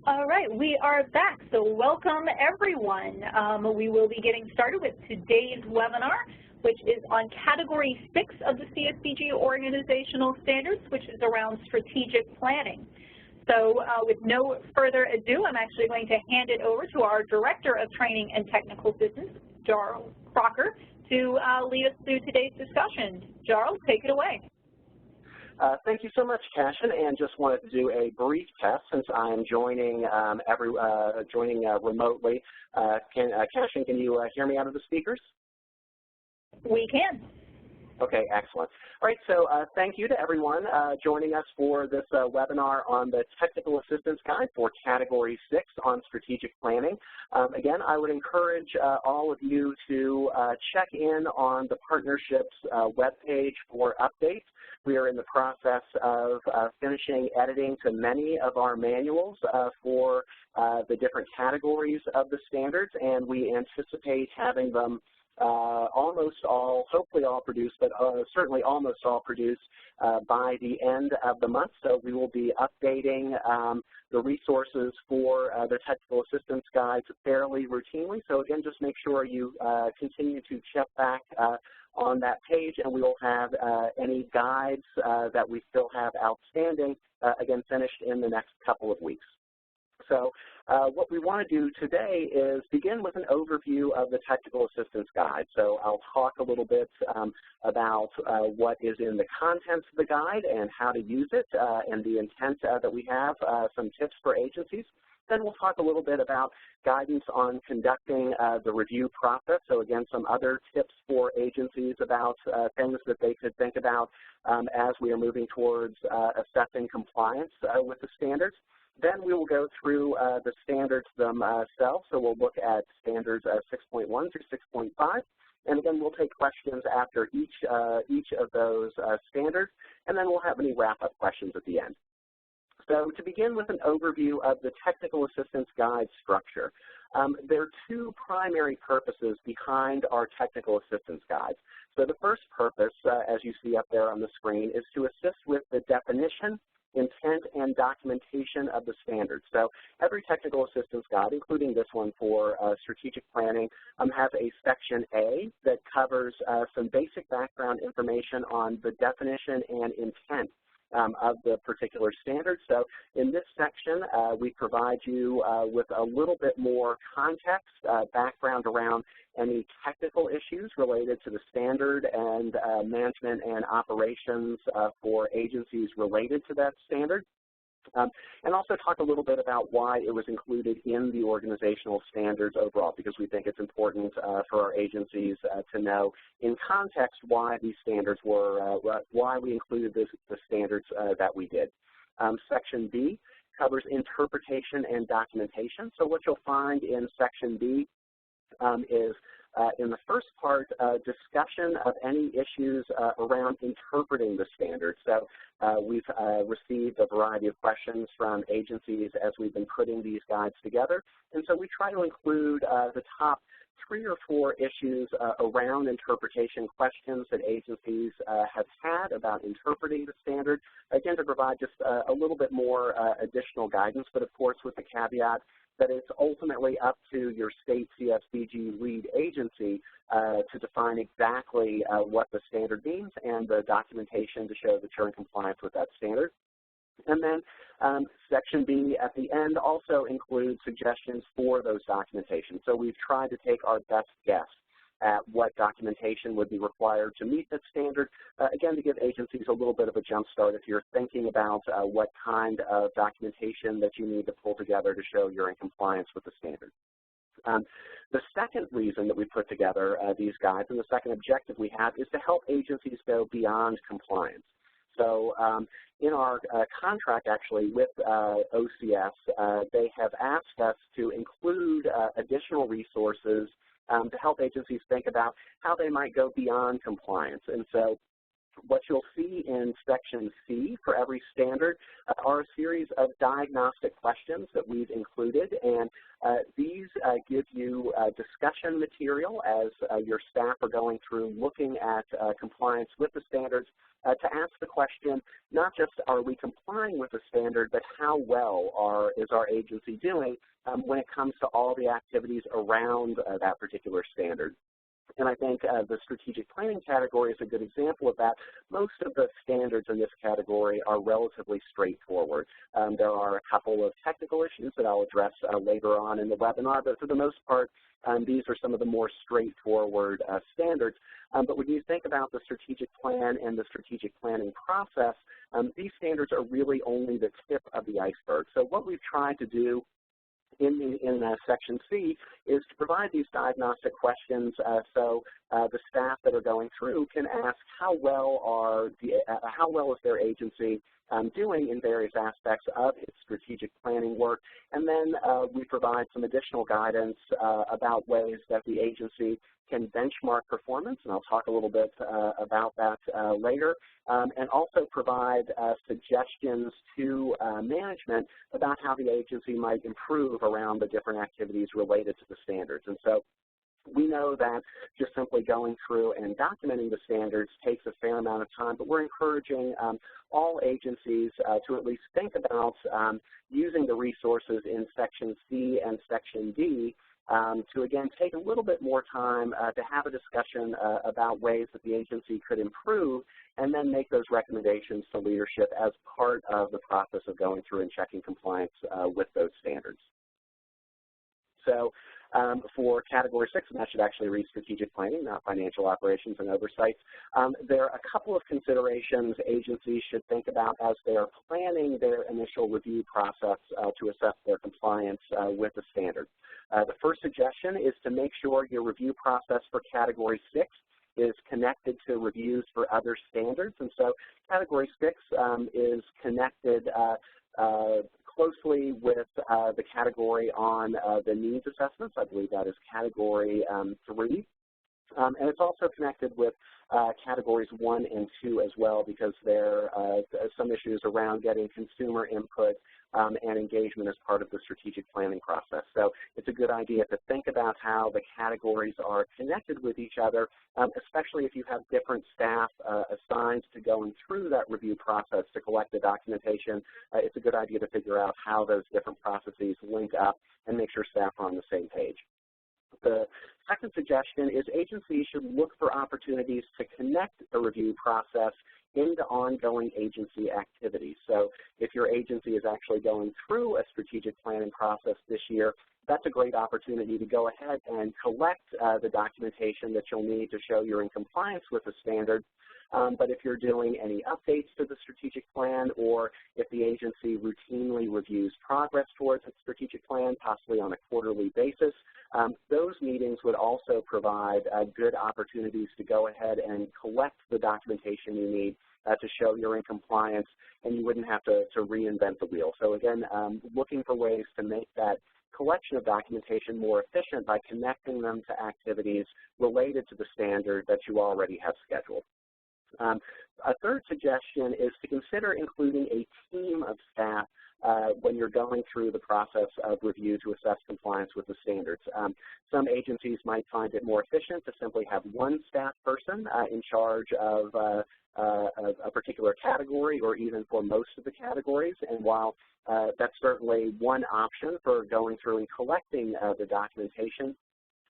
All right, we are back, so welcome everyone. We will be getting started with today's webinar, which is on Category 6 of the CSBG Organizational Standards, which is around strategic planning. So with no further ado, I'm actually going to hand it over to our Director of Training and Technical Assistance, Jarl Crocker, to lead us through today's discussion. Jarl, take it away. Thank you so much, Cashin, and just wanted to do a brief test since I'm joining remotely. Cashin, can you hear me out of the speakers? We can. Okay, excellent. All right, so thank you to everyone joining us for this webinar on the Technical Assistance Guide for Category 6 on strategic planning. Again, I would encourage all of you to check in on the Partnerships webpage for updates. We are in the process of finishing editing to many of our manuals for the different categories of the standards, and we anticipate having them almost all, hopefully all produced, but certainly almost all produced by the end of the month. So we will be updating the resources for the Technical Assistance Guides fairly routinely. So again, just make sure you continue to check back on that page, and we will have any guides that we still have outstanding, again, finished in the next couple of weeks. So what we want to do today is begin with an overview of the Technical Assistance Guide. So I'll talk a little bit about what is in the contents of the guide and how to use it and the intent that we have, some tips for agencies. Then we'll talk a little bit about guidance on conducting the review process. So again, some other tips for agencies about things that they could think about as we are moving towards assessing compliance with the standards. Then we will go through the standards themselves. So we'll look at standards 6.1 through 6.5. And again, we'll take questions after each of those standards, and then we'll have any wrap-up questions at the end. So to begin with an overview of the Technical Assistance Guide structure, there are two primary purposes behind our Technical Assistance Guides. So the first purpose, as you see up there on the screen, is to assist with the definition, intent, and documentation of the standards. So every Technical Assistance Guide, including this one for strategic planning, has a Section A that covers some basic background information on the definition and intent of the particular standard. So in this section, we provide you with a little bit more context, background around any technical issues related to the standard and management and operations for agencies related to that standard. And also talk a little bit about why it was included in the organizational standards overall, because we think it's important for our agencies to know in context why these standards were, why we included the standards that we did. Section B covers interpretation and documentation. So what you'll find in Section B is in the first part, discussion of any issues around interpreting the standards. So we've received a variety of questions from agencies as we've been putting these guides together. And so we try to include the top 3 or 4 issues around interpretation questions that agencies have had about interpreting the standard, again, to provide just a little bit more additional guidance, but of course with the caveat that it's ultimately up to your state CSBG lead agency to define exactly what the standard means and the documentation to show that you're in compliance with that standard. And then Section B at the end also includes suggestions for those documentation. So we've tried to take our best guess at what documentation would be required to meet that standard, again, to give agencies a little bit of a jump start if you're thinking about what kind of documentation that you need to pull together to show you're in compliance with the standard. The second reason that we put together these guides, and the second objective we have, is to help agencies go beyond compliance. So in our contract, actually, with OCS, they have asked us to include additional resources to help agencies think about how they might go beyond compliance. And so What you'll see in Section C for every standard are a series of diagnostic questions that we've included, and these give you discussion material as your staff are going through looking at compliance with the standards to ask the question, not just are we complying with the standard, but how well is our agency doing when it comes to all the activities around that particular standard. And I think the strategic planning category is a good example of that. Most of the standards in this category are relatively straightforward. There are a couple of technical issues that I'll address later on in the webinar, but for the most part, these are some of the more straightforward standards. But when you think about the strategic plan and the strategic planning process, these standards are really only the tip of the iceberg. So what we've tried to do in Section C is to provide these diagnostic questions so the staff that are going through can ask how well is their agency doing in various aspects of its strategic planning work, and then we provide some additional guidance about ways that the agency can benchmark performance, and I'll talk a little bit about that later, and also provide suggestions to management about how the agency might improve around the different activities related to the standards. And so we know that just simply going through and documenting the standards takes a fair amount of time, but we're encouraging all agencies to at least think about using the resources in Section C and Section D to, again, take a little bit more time to have a discussion about ways that the agency could improve and then make those recommendations to leadership as part of the process of going through and checking compliance with those standards. So for Category 6, and that should actually read strategic planning, not financial operations and oversight, there are a couple of considerations agencies should think about as they are planning their initial review process to assess their compliance with the standard. The first suggestion is to make sure your review process for Category 6 is connected to reviews for other standards. And so Category 6 is connected closely with the category on the needs assessments. I believe that is Category 3. And it's also connected with Categories 1 and 2 as well, because there are some issues around getting consumer input and engagement as part of the strategic planning process. So it's a good idea to think about how the categories are connected with each other, especially if you have different staff assigned to going through that review process to collect the documentation. It's a good idea to figure out how those different processes link up and make sure staff are on the same page. The second suggestion is agencies should look for opportunities to connect the review process into ongoing agency activities. So if your agency is actually going through a strategic planning process this year, that's a great opportunity to go ahead and collect the documentation that you'll need to show you're in compliance with the standard. But if you're doing any updates to the strategic plan, or if the agency routinely reviews progress towards its strategic plan, possibly on a quarterly basis, those meetings would also provide good opportunities to go ahead and collect the documentation you need to show you're in compliance, and you wouldn't have to reinvent the wheel. So again, looking for ways to make that collection of documentation more efficient by connecting them to activities related to the standard that you already have scheduled. A third suggestion is to consider including a team of staff when you're going through the process of review to assess compliance with the standards. Some agencies might find it more efficient to simply have one staff person in charge of a particular category, or even for most of the categories. And while that's certainly one option for going through and collecting the documentation,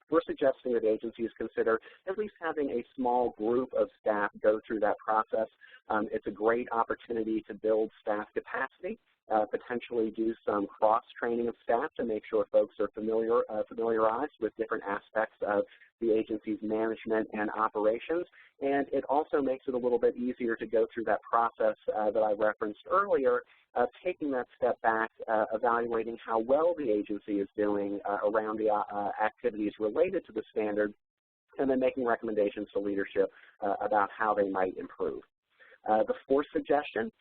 we're suggesting that agencies consider at least having a small group of staff go through that process. It's a great opportunity to build staff capacity, potentially do some cross-training of staff to make sure folks are familiarized with different aspects of the agency's management and operations. And it also makes it a little bit easier to go through that process that I referenced earlier, taking that step back, evaluating how well the agency is doing around the activities related to the standard, and then making recommendations to leadership about how they might improve. The fourth suggestion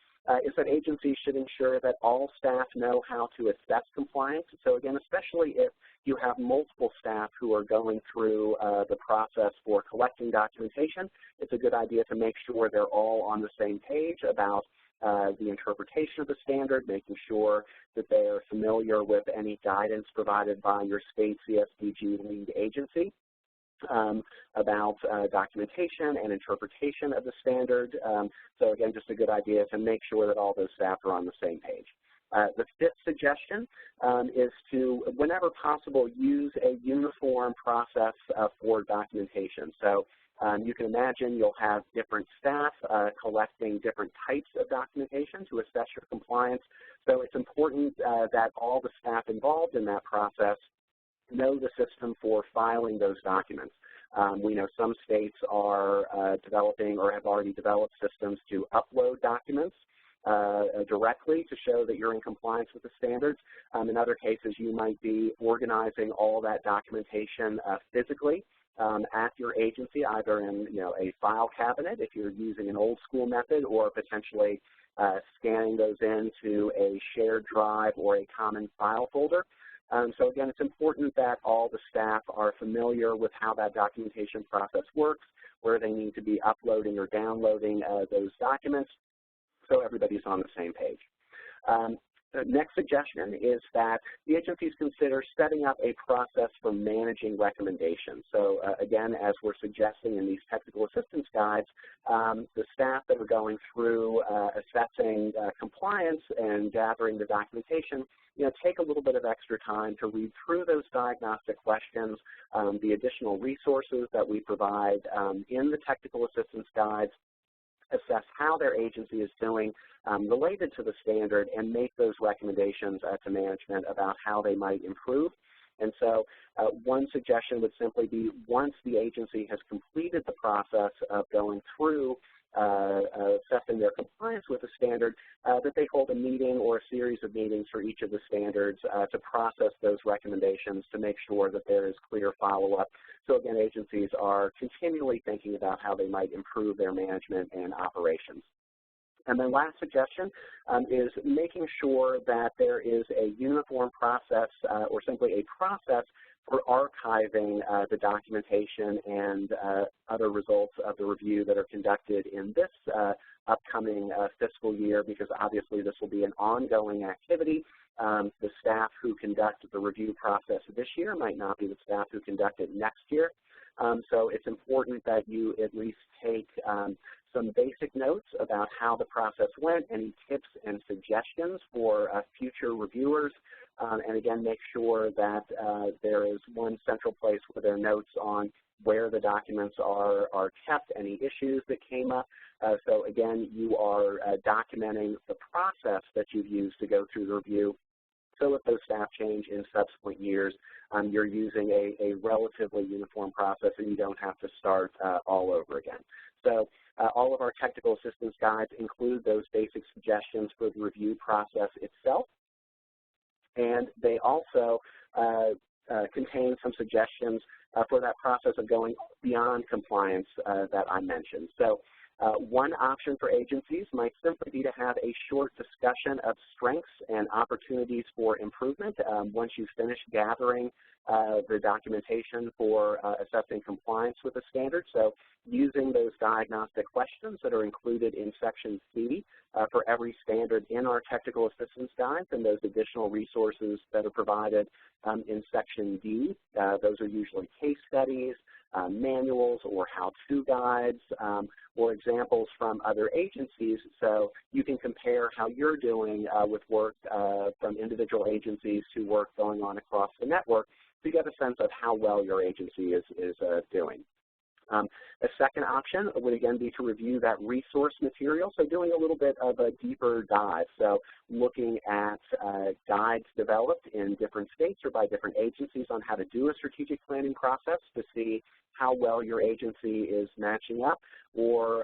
is that agencies should ensure that all staff know how to assess compliance. So again, especially if you have multiple staff who are going through the process for collecting documentation, it's a good idea to make sure they're all on the same page about the interpretation of the standard, making sure that they are familiar with any guidance provided by your state CSBG lead agency about documentation and interpretation of the standard. So again, just a good idea to make sure that all those staff are on the same page. The fifth suggestion is to, whenever possible, use a uniform process for documentation. So you can imagine you'll have different staff collecting different types of documentation to assess your compliance. So it's important that all the staff involved in that process know the system for filing those documents. We know some states are developing or have already developed systems to upload documents directly to show that you're in compliance with the standards. In other cases, you might be organizing all that documentation physically at your agency, either in a file cabinet if you're using an old school method, or potentially scanning those into a shared drive or a common file folder. So again, it's important that all the staff are familiar with how that documentation process works, where they need to be uploading or downloading those documents, so everybody's on the same page. The next suggestion is that the agencies consider setting up a process for managing recommendations. So again, as we're suggesting in these technical assistance guides, the staff that are going through assessing compliance and gathering the documentation, take a little bit of extra time to read through those diagnostic questions, the additional resources that we provide in the technical assistance guides, assess how their agency is doing related to the standard, and make those recommendations to management about how they might improve. And so one suggestion would simply be, once the agency has completed the process of going through assessing their compliance with the standard, that they hold a meeting or a series of meetings for each of the standards to process those recommendations to make sure that there is clear follow-up. So again, agencies are continually thinking about how they might improve their management and operations. And the last suggestion is making sure that there is a uniform process or simply a process for archiving the documentation and other results of the review that are conducted in this upcoming fiscal year, because obviously this will be an ongoing activity. The staff who conduct the review process this year might not be the staff who conduct it next year. So it's important that you at least take some basic notes about how the process went, any tips and suggestions for future reviewers, and again, make sure that there is one central place where there are notes on where the documents are kept, any issues that came up. So again, you are documenting the process that you've used to go through the review. So if those staff change in subsequent years, you're using a relatively uniform process and you don't have to start all over again. So all of our technical assistance guides include those basic suggestions for the review process itself. And they also contain some suggestions for that process of going beyond compliance that I mentioned. So one option for agencies might simply be to have a short discussion of strengths and opportunities for improvement once you've finished gathering the documentation for assessing compliance with the standard. So using those diagnostic questions that are included in Section C for every standard in our technical assistance guides, and those additional resources that are provided in Section D. Those are usually case studies, manuals or how-to guides, or examples from other agencies, so you can compare how you're doing with work from individual agencies to work going on across the network to get a sense of how well your agency is doing. A second option would again be to review that resource material, so doing a little bit of a deeper dive. So looking at guides developed in different states or by different agencies on how to do a strategic planning process to see how well your agency is matching up, or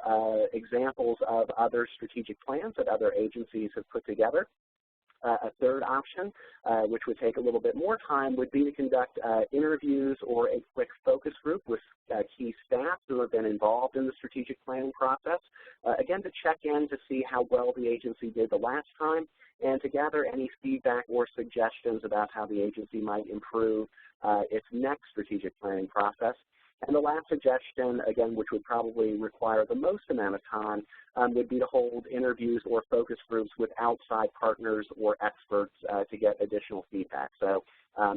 examples of other strategic plans that other agencies have put together. A third option, which would take a little bit more time, would be to conduct interviews or a quick focus group with key staff who have been involved in the strategic planning process, again, to check in to see how well the agency did the last time and to gather any feedback or suggestions about how the agency might improve its next strategic planning process. And the last suggestion, again, which would probably require the most amount of time, would be to hold interviews or focus groups with outside partners or experts to get additional feedback. So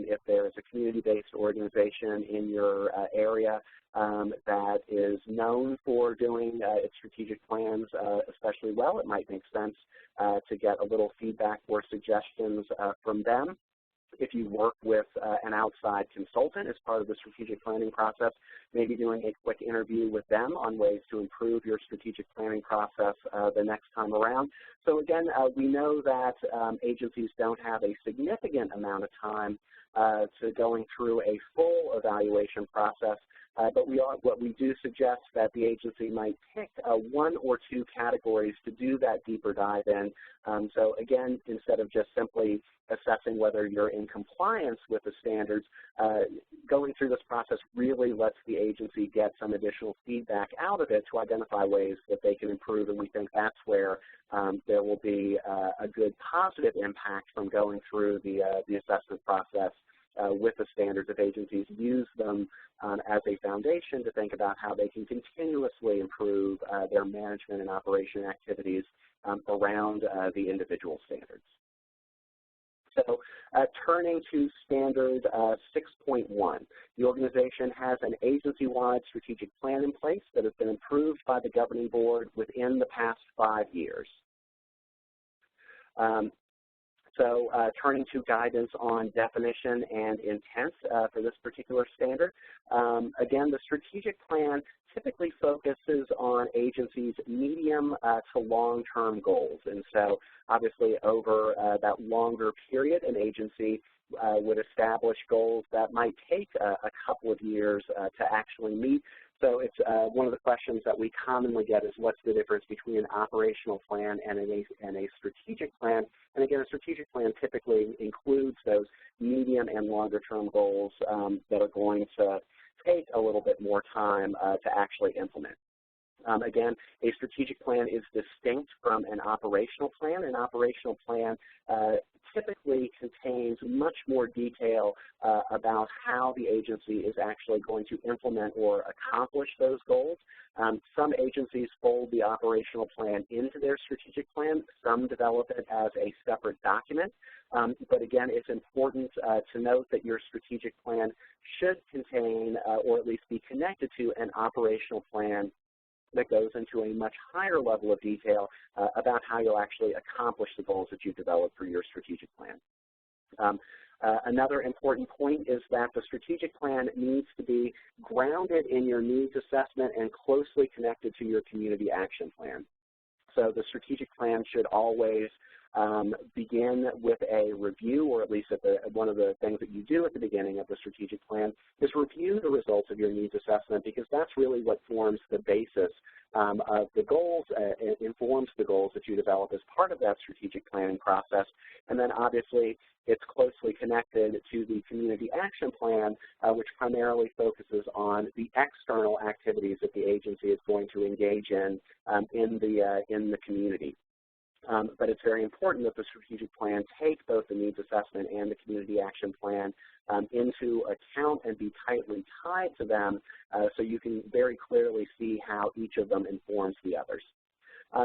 if there is a community-based organization in your area that is known for doing its strategic plans especially well, it might make sense to get a little feedback or suggestions from them. If you work with an outside consultant as part of the strategic planning process, maybe doing a quick interview with them on ways to improve your strategic planning process the next time around. So again, we know that agencies don't have a significant amount of time to going through a full evaluation process, but what we do suggest that the agency might pick one or two categories to do that deeper dive in. So again, instead of just simply assessing whether you're in compliance with the standards, going through this process really lets the agency get some additional feedback out of it to identify ways that they can improve, and we think that's where there will be a good positive impact from going through the assessment process with the standards if agencies use them as a foundation to think about how they can continuously improve their management and operation activities around the individual standards. So turning to standard 6.1, the organization has an agency-wide strategic plan in place that has been approved by the governing board within the past 5 years. So turning to guidance on definition and intent for this particular standard. Again, the strategic plan typically focuses on agencies' medium to long-term goals. And so obviously over that longer period, an agency would establish goals that might take a couple of years to actually meet. So it's one of the questions that we commonly get is what's the difference between an operational plan and a strategic plan. And again, a strategic plan typically includes those medium and longer term goals that are going to take a little bit more time to actually implement. Again, a strategic plan is distinct from an operational plan. An operational plan typically contains much more detail about how the agency is actually going to implement or accomplish those goals. Some agencies fold the operational plan into their strategic plan. Some develop it as a separate document. But again, it's important to note that your strategic plan should contain or at least be connected to an operational plan that goes into a much higher level of detail about how you'll actually accomplish the goals that you've developed for your strategic plan. Another important point is that the strategic plan needs to be grounded in your needs assessment and closely connected to your community action plan. So the strategic plan should always begin with a review, or at least one of the things that you do at the beginning of the strategic plan is review the results of your needs assessment, because that's really what forms the basis of the goals, informs the goals that you develop as part of that strategic planning process. And then obviously it's closely connected to the community action plan, which primarily focuses on the external activities that the agency is going to engage in the community. But it's very important that the strategic plan take both the needs assessment and the community action plan into account and be tightly tied to them so you can very clearly see how each of them informs the others.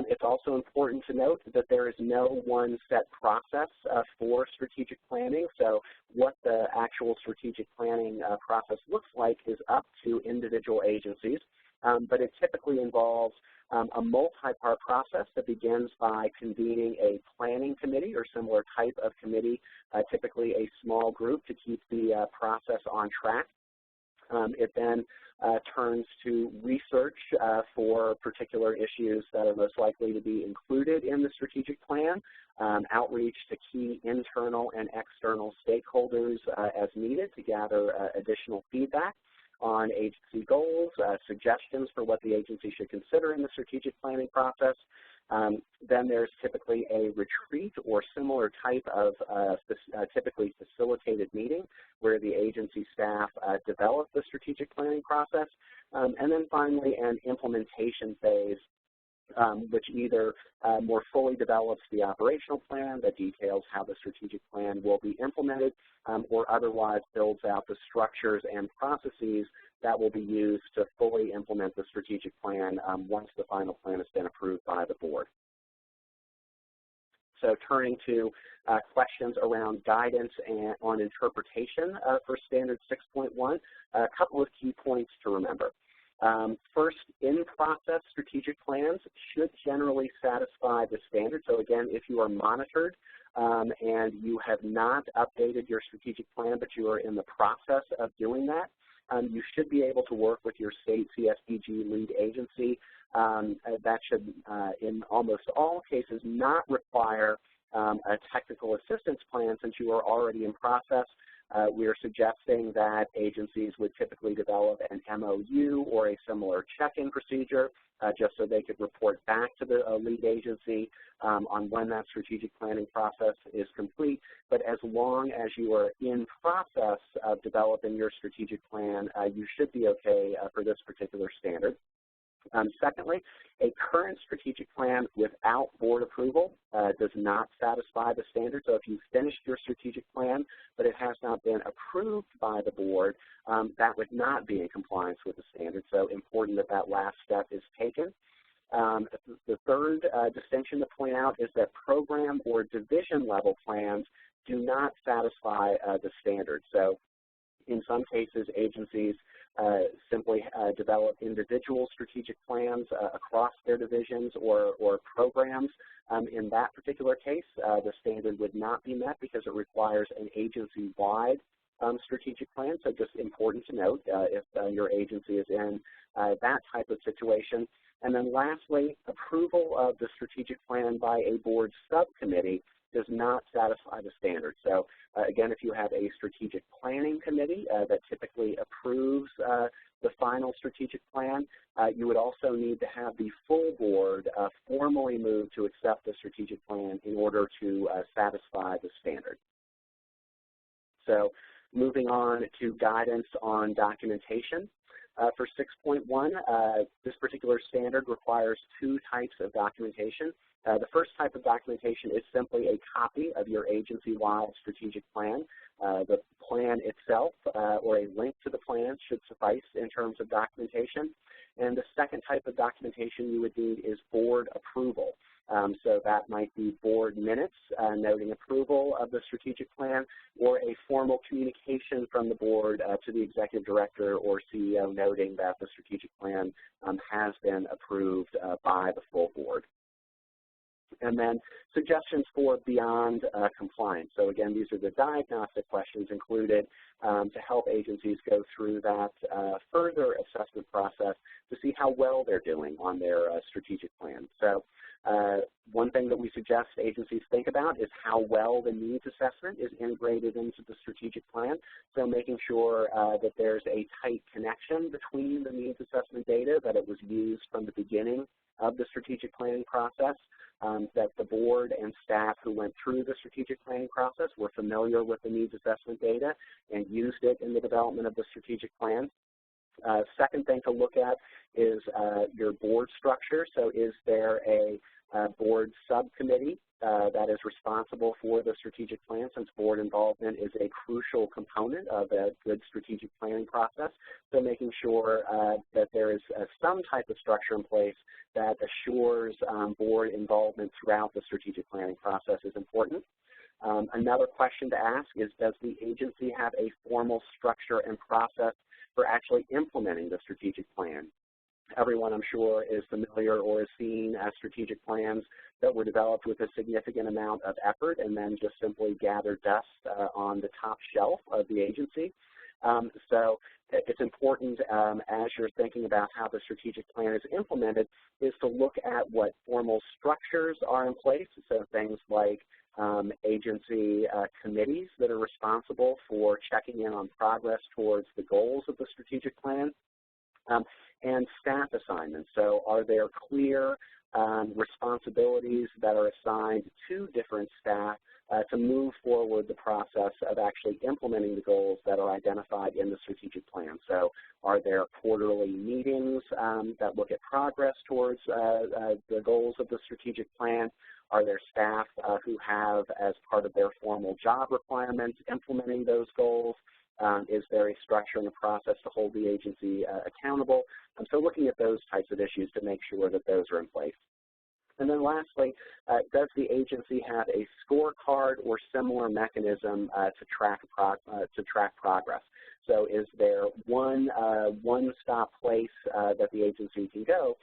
It's also important to note that there is no one set process for strategic planning. So what the actual strategic planning process looks like is up to individual agencies. But it typically involves a multi-part process that begins by convening a planning committee or similar type of committee, typically a small group to keep the process on track. It then turns to research for particular issues that are most likely to be included in the strategic plan, outreach to key internal and external stakeholders as needed to gather additional feedback. on agency goals, suggestions for what the agency should consider in the strategic planning process. Then there's typically a retreat or similar type of typically facilitated meeting where the agency staff develop the strategic planning process. And then finally, an implementation phase, which either more fully develops the operational plan that details how the strategic plan will be implemented, or otherwise builds out the structures and processes that will be used to fully implement the strategic plan once the final plan has been approved by the board. So turning to questions around guidance and on interpretation for Standard 6.1, a couple of key points to remember. First, in-process strategic plans should generally satisfy the standard. So again, if you are monitored and you have not updated your strategic plan, but you are in the process of doing that, you should be able to work with your state CSBG lead agency. That should, in almost all cases, not require a technical assistance plan since you are already in process. We are suggesting that agencies would typically develop an MOU or a similar check-in procedure just so they could report back to the lead agency on when that strategic planning process is complete. But as long as you are in process of developing your strategic plan, you should be okay for this particular standard. Secondly, a current strategic plan without board approval does not satisfy the standard. So if you've finished your strategic plan, but it has not been approved by the board, that would not be in compliance with the standard. So important that that last step is taken. The third distinction to point out is that program or division level plans do not satisfy the standard. So in some cases, agencies simply develop individual strategic plans across their divisions or programs. In that particular case, the standard would not be met because it requires an agency-wide strategic plan. So just important to note if your agency is in that type of situation. And then lastly, approval of the strategic plan by a board subcommittee does not satisfy the standard. So again, if you have a strategic planning committee that typically approves the final strategic plan, you would also need to have the full board formally move to accept the strategic plan in order to satisfy the standard. So moving on to guidance on documentation. For 6.1, this particular standard requires two types of documentation. The first type of documentation is simply a copy of your agency-wide strategic plan. The plan itself or a link to the plan should suffice in terms of documentation. And the second type of documentation you would need is board approval. So that might be board minutes noting approval of the strategic plan, or a formal communication from the board to the executive director or CEO noting that the strategic plan has been approved by the full board. And then suggestions for beyond compliance. So again, these are the diagnostic questions included to help agencies go through that further assessment process to see how well they're doing on their strategic plan. So one thing that we suggest agencies think about is how well the needs assessment is integrated into the strategic plan. So making sure that there's a tight connection between the needs assessment data, that it was used from the beginning of the strategic planning process, that the board and staff who went through the strategic planning process were familiar with the needs assessment data and used it in the development of the strategic plan. Second thing to look at is your board structure. So is there a board subcommittee that is responsible for the strategic plan, since board involvement is a crucial component of a good strategic planning process. So making sure that there is some type of structure in place that assures board involvement throughout the strategic planning process is important. Another question to ask is, does the agency have a formal structure and process for actually implementing the strategic plan? Everyone, I'm sure, is familiar or has seen strategic plans that were developed with a significant amount of effort and then just simply gather dust on the top shelf of the agency. So it's important as you're thinking about how the strategic plan is implemented is to look at what formal structures are in place. So things like agency committees that are responsible for checking in on progress towards the goals of the strategic plan, and staff assignments. So are there clear responsibilities that are assigned to different staff to move forward the process of actually implementing the goals that are identified in the strategic plan? So are there quarterly meetings that look at progress towards the goals of the strategic plan? Are there staff who have, as part of their formal job requirements, implementing those goals? Is there a structure and a process to hold the agency accountable? So looking at those types of issues to make sure that those are in place. And then lastly, does the agency have a scorecard or similar mechanism to track progress? So is there one-stop place that the agency can go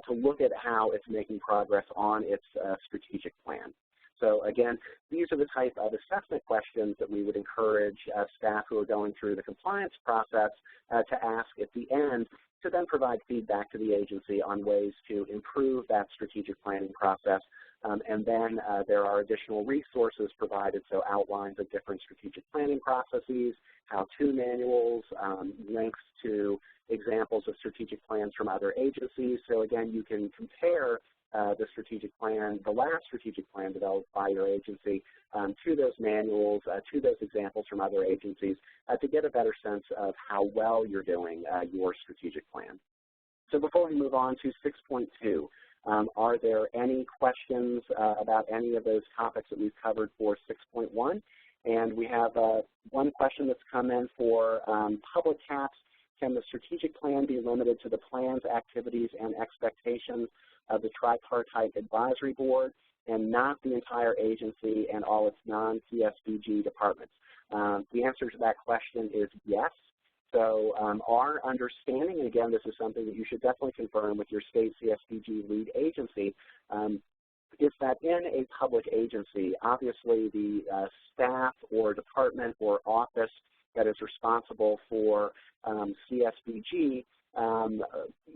to look at how it's making progress on its strategic plan? So again, these are the type of assessment questions that we would encourage staff who are going through the compliance process to ask at the end, to then provide feedback to the agency on ways to improve that strategic planning process. And then there are additional resources provided, so outlines of different strategic planning processes, how-to manuals, links to examples of strategic plans from other agencies. So again, you can compare the strategic plan, the last strategic plan developed by your agency, to those manuals, to those examples from other agencies, to get a better sense of how well you're doing your strategic plan. So before we move on to 6.2, are there any questions about any of those topics that we've covered for 6.1? And we have one question that's come in for public caps. Can the strategic plan be limited to the plans, activities, and expectations of the tripartite advisory board and not the entire agency and all its non-CSBG departments? The answer to that question is yes. So our understanding, and again, this is something that you should definitely confirm with your state CSBG lead agency, is that in a public agency, obviously the staff or department or office that is responsible for CSBG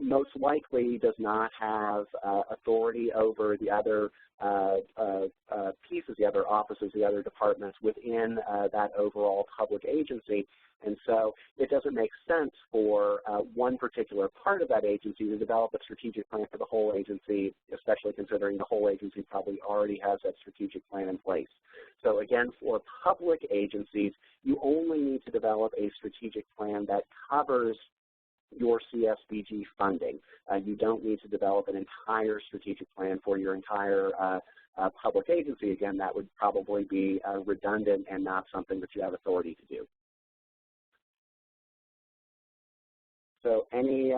most likely does not have authority over the other pieces, the other offices, the other departments within that overall public agency. And so it doesn't make sense for one particular part of that agency to develop a strategic plan for the whole agency, especially considering the whole agency probably already has that strategic plan in place. So again, for public agencies, you only need to develop a strategic plan that covers your CSBG funding. You don't need to develop an entire strategic plan for your entire public agency. Again, that would probably be redundant and not something that you have authority to do. So any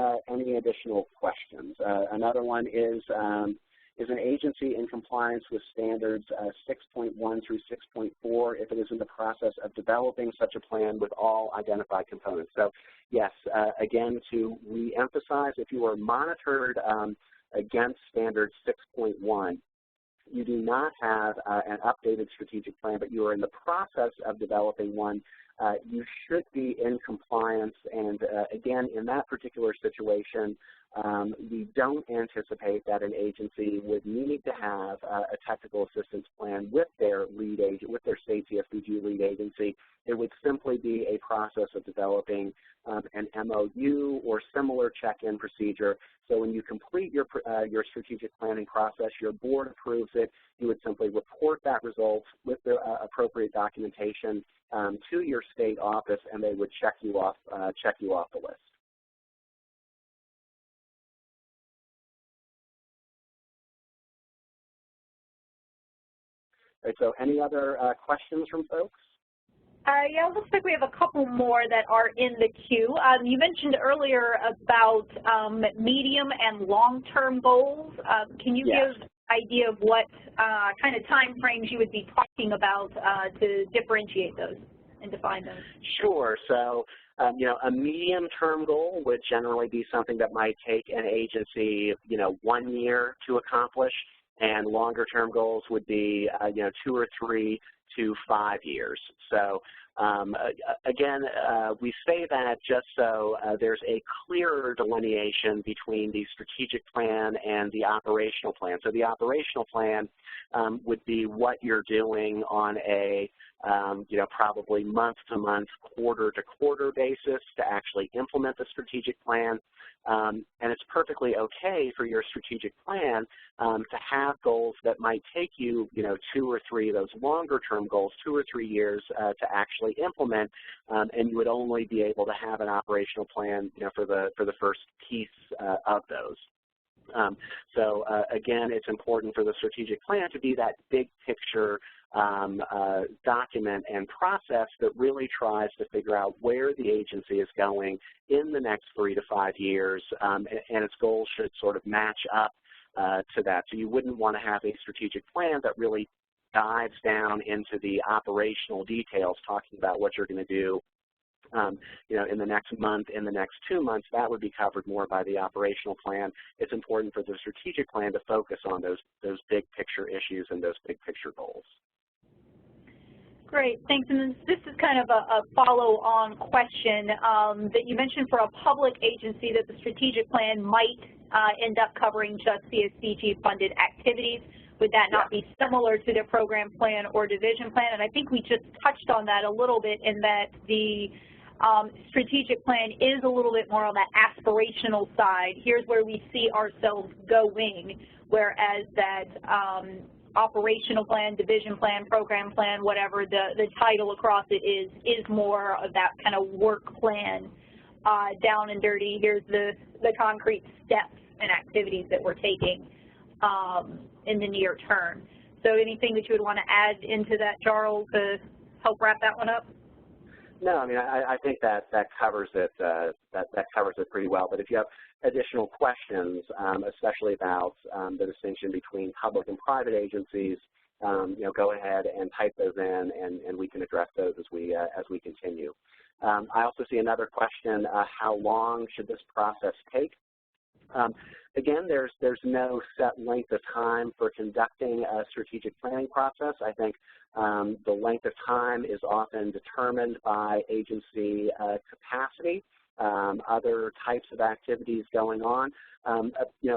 additional questions? Another one is an agency in compliance with standards 6.1 through 6.4 if it is in the process of developing such a plan with all identified components? So yes, again, to re-emphasize, if you are monitored against standard 6.1, you do not have an updated strategic plan, but you are in the process of developing one, you should be in compliance. And again, in that particular situation, we don't anticipate that an agency would need to have a technical assistance plan with their lead agent, with their state CSBG lead agency. It would simply be a process of developing an MOU or similar check-in procedure. So when you complete your strategic planning process, your board approves it, you would simply report that result with the appropriate documentation to your state office, and they would check you off the list. All right, so any other questions from folks? Yeah, it looks like we have a couple more that are in the queue. You mentioned earlier about medium and long-term goals. Can you give an idea of what kind of time frames you would be talking about to differentiate those and define those? Sure. So, you know, a medium-term goal would generally be something that might take an agency, 1 year to accomplish, and longer-term goals would be, 2 or 3 to 5 years. So Again, we say that just so there's a clearer delineation between the strategic plan and the operational plan. So the operational plan would be what you're doing on a probably month-to-month, quarter-to-quarter basis to actually implement the strategic plan. And it's perfectly okay for your strategic plan to have goals that might take you, 2 or 3 of those longer-term goals, 2 or 3 years to actually implement, and you would only be able to have an operational plan, for the first piece of those. So again, it's important for the strategic plan to be that big picture document and process that really tries to figure out where the agency is going in the next 3 to 5 years, and its goals should sort of match up to that. So you wouldn't want to have a strategic plan that really dives down into the operational details, talking about what you're going to do in the next month, in the next 2 months. That would be covered more by the operational plan. It's important for the strategic plan to focus on those big picture issues and those big picture goals. Great, thanks. And this is kind of a follow-on question that you mentioned for a public agency that the strategic plan might end up covering just CSBG-funded activities. Would that not be similar to the program plan or division plan? And I think we just touched on that a little bit in that the strategic plan is a little bit more on that aspirational side. Here's where we see ourselves going, whereas that operational plan, division plan, program plan, whatever the title across it is more of that kind of work plan, down and dirty. Here's the concrete steps and activities that we're taking in the near term. So anything that you would want to add into that, Charles, to help wrap that one up? No, I mean, I think that covers it. That covers it pretty well. But if you have additional questions, especially about the distinction between public and private agencies, go ahead and type those in, and we can address those as we continue. I also see another question: how long should this process take? Again, there's no set length of time for conducting a strategic planning process. I think the length of time is often determined by agency capacity, other types of activities going on.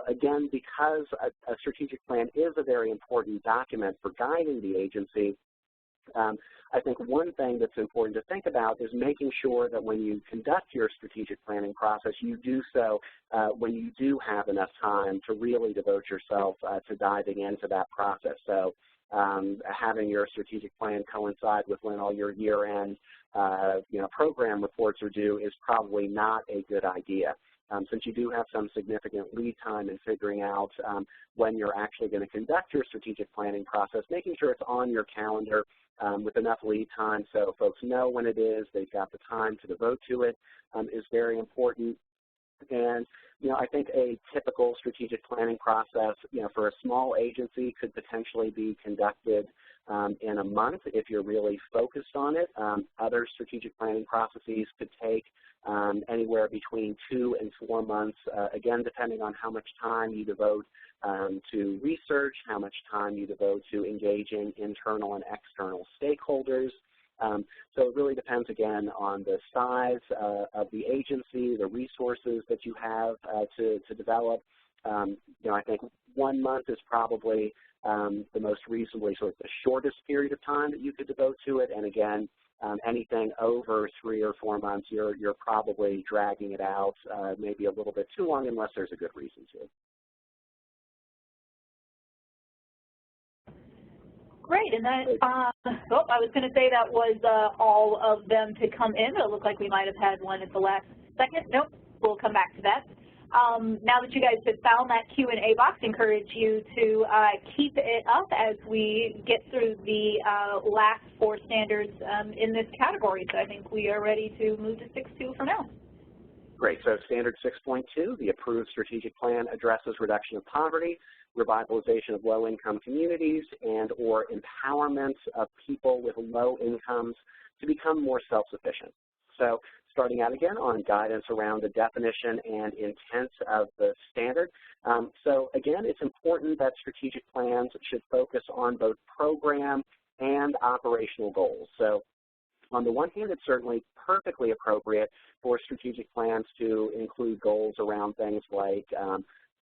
Again, because a strategic plan is a very important document for guiding the agency, I think one thing that's important to think about is making sure that when you conduct your strategic planning process, you do so when you do have enough time to really devote yourself to diving into that process. So having your strategic plan coincide with when all your year-end program reports are due is probably not a good idea. Since you do have some significant lead time in figuring out when you're actually going to conduct your strategic planning process, making sure it's on your calendar with enough lead time so folks know when it is, they've got the time to devote to it, is very important. And, I think a typical strategic planning process, for a small agency could potentially be conducted in a month if you're really focused on it. Other strategic planning processes could take anywhere between 2 and 4 months, again, depending on how much time you devote to research, how much time you devote to engaging internal and external stakeholders. So it really depends, again, on the size of the agency, the resources that you have to develop. I think 1 month is probably the most reasonably sort of the shortest period of time that you could devote to it. And again, anything over 3 or 4 months, you're probably dragging it out maybe a little bit too long unless there's a good reason to. Great, and that, I was going to say that was all of them to come in, but it looked like we might have had one at the last second. Nope, we'll come back to that. Now that you guys have found that Q&A box, I encourage you to keep it up as we get through the last 4 standards in this category. So I think we are ready to move to 6.2 for now. Great, so standard 6.2, the approved strategic plan addresses reduction of poverty, revitalization of low-income communities, and or empowerment of people with low incomes to become more self-sufficient. So starting out again on guidance around the definition and intent of the standard. So again, it's important that strategic plans should focus on both program and operational goals. So On the one hand, it's certainly perfectly appropriate for strategic plans to include goals around things like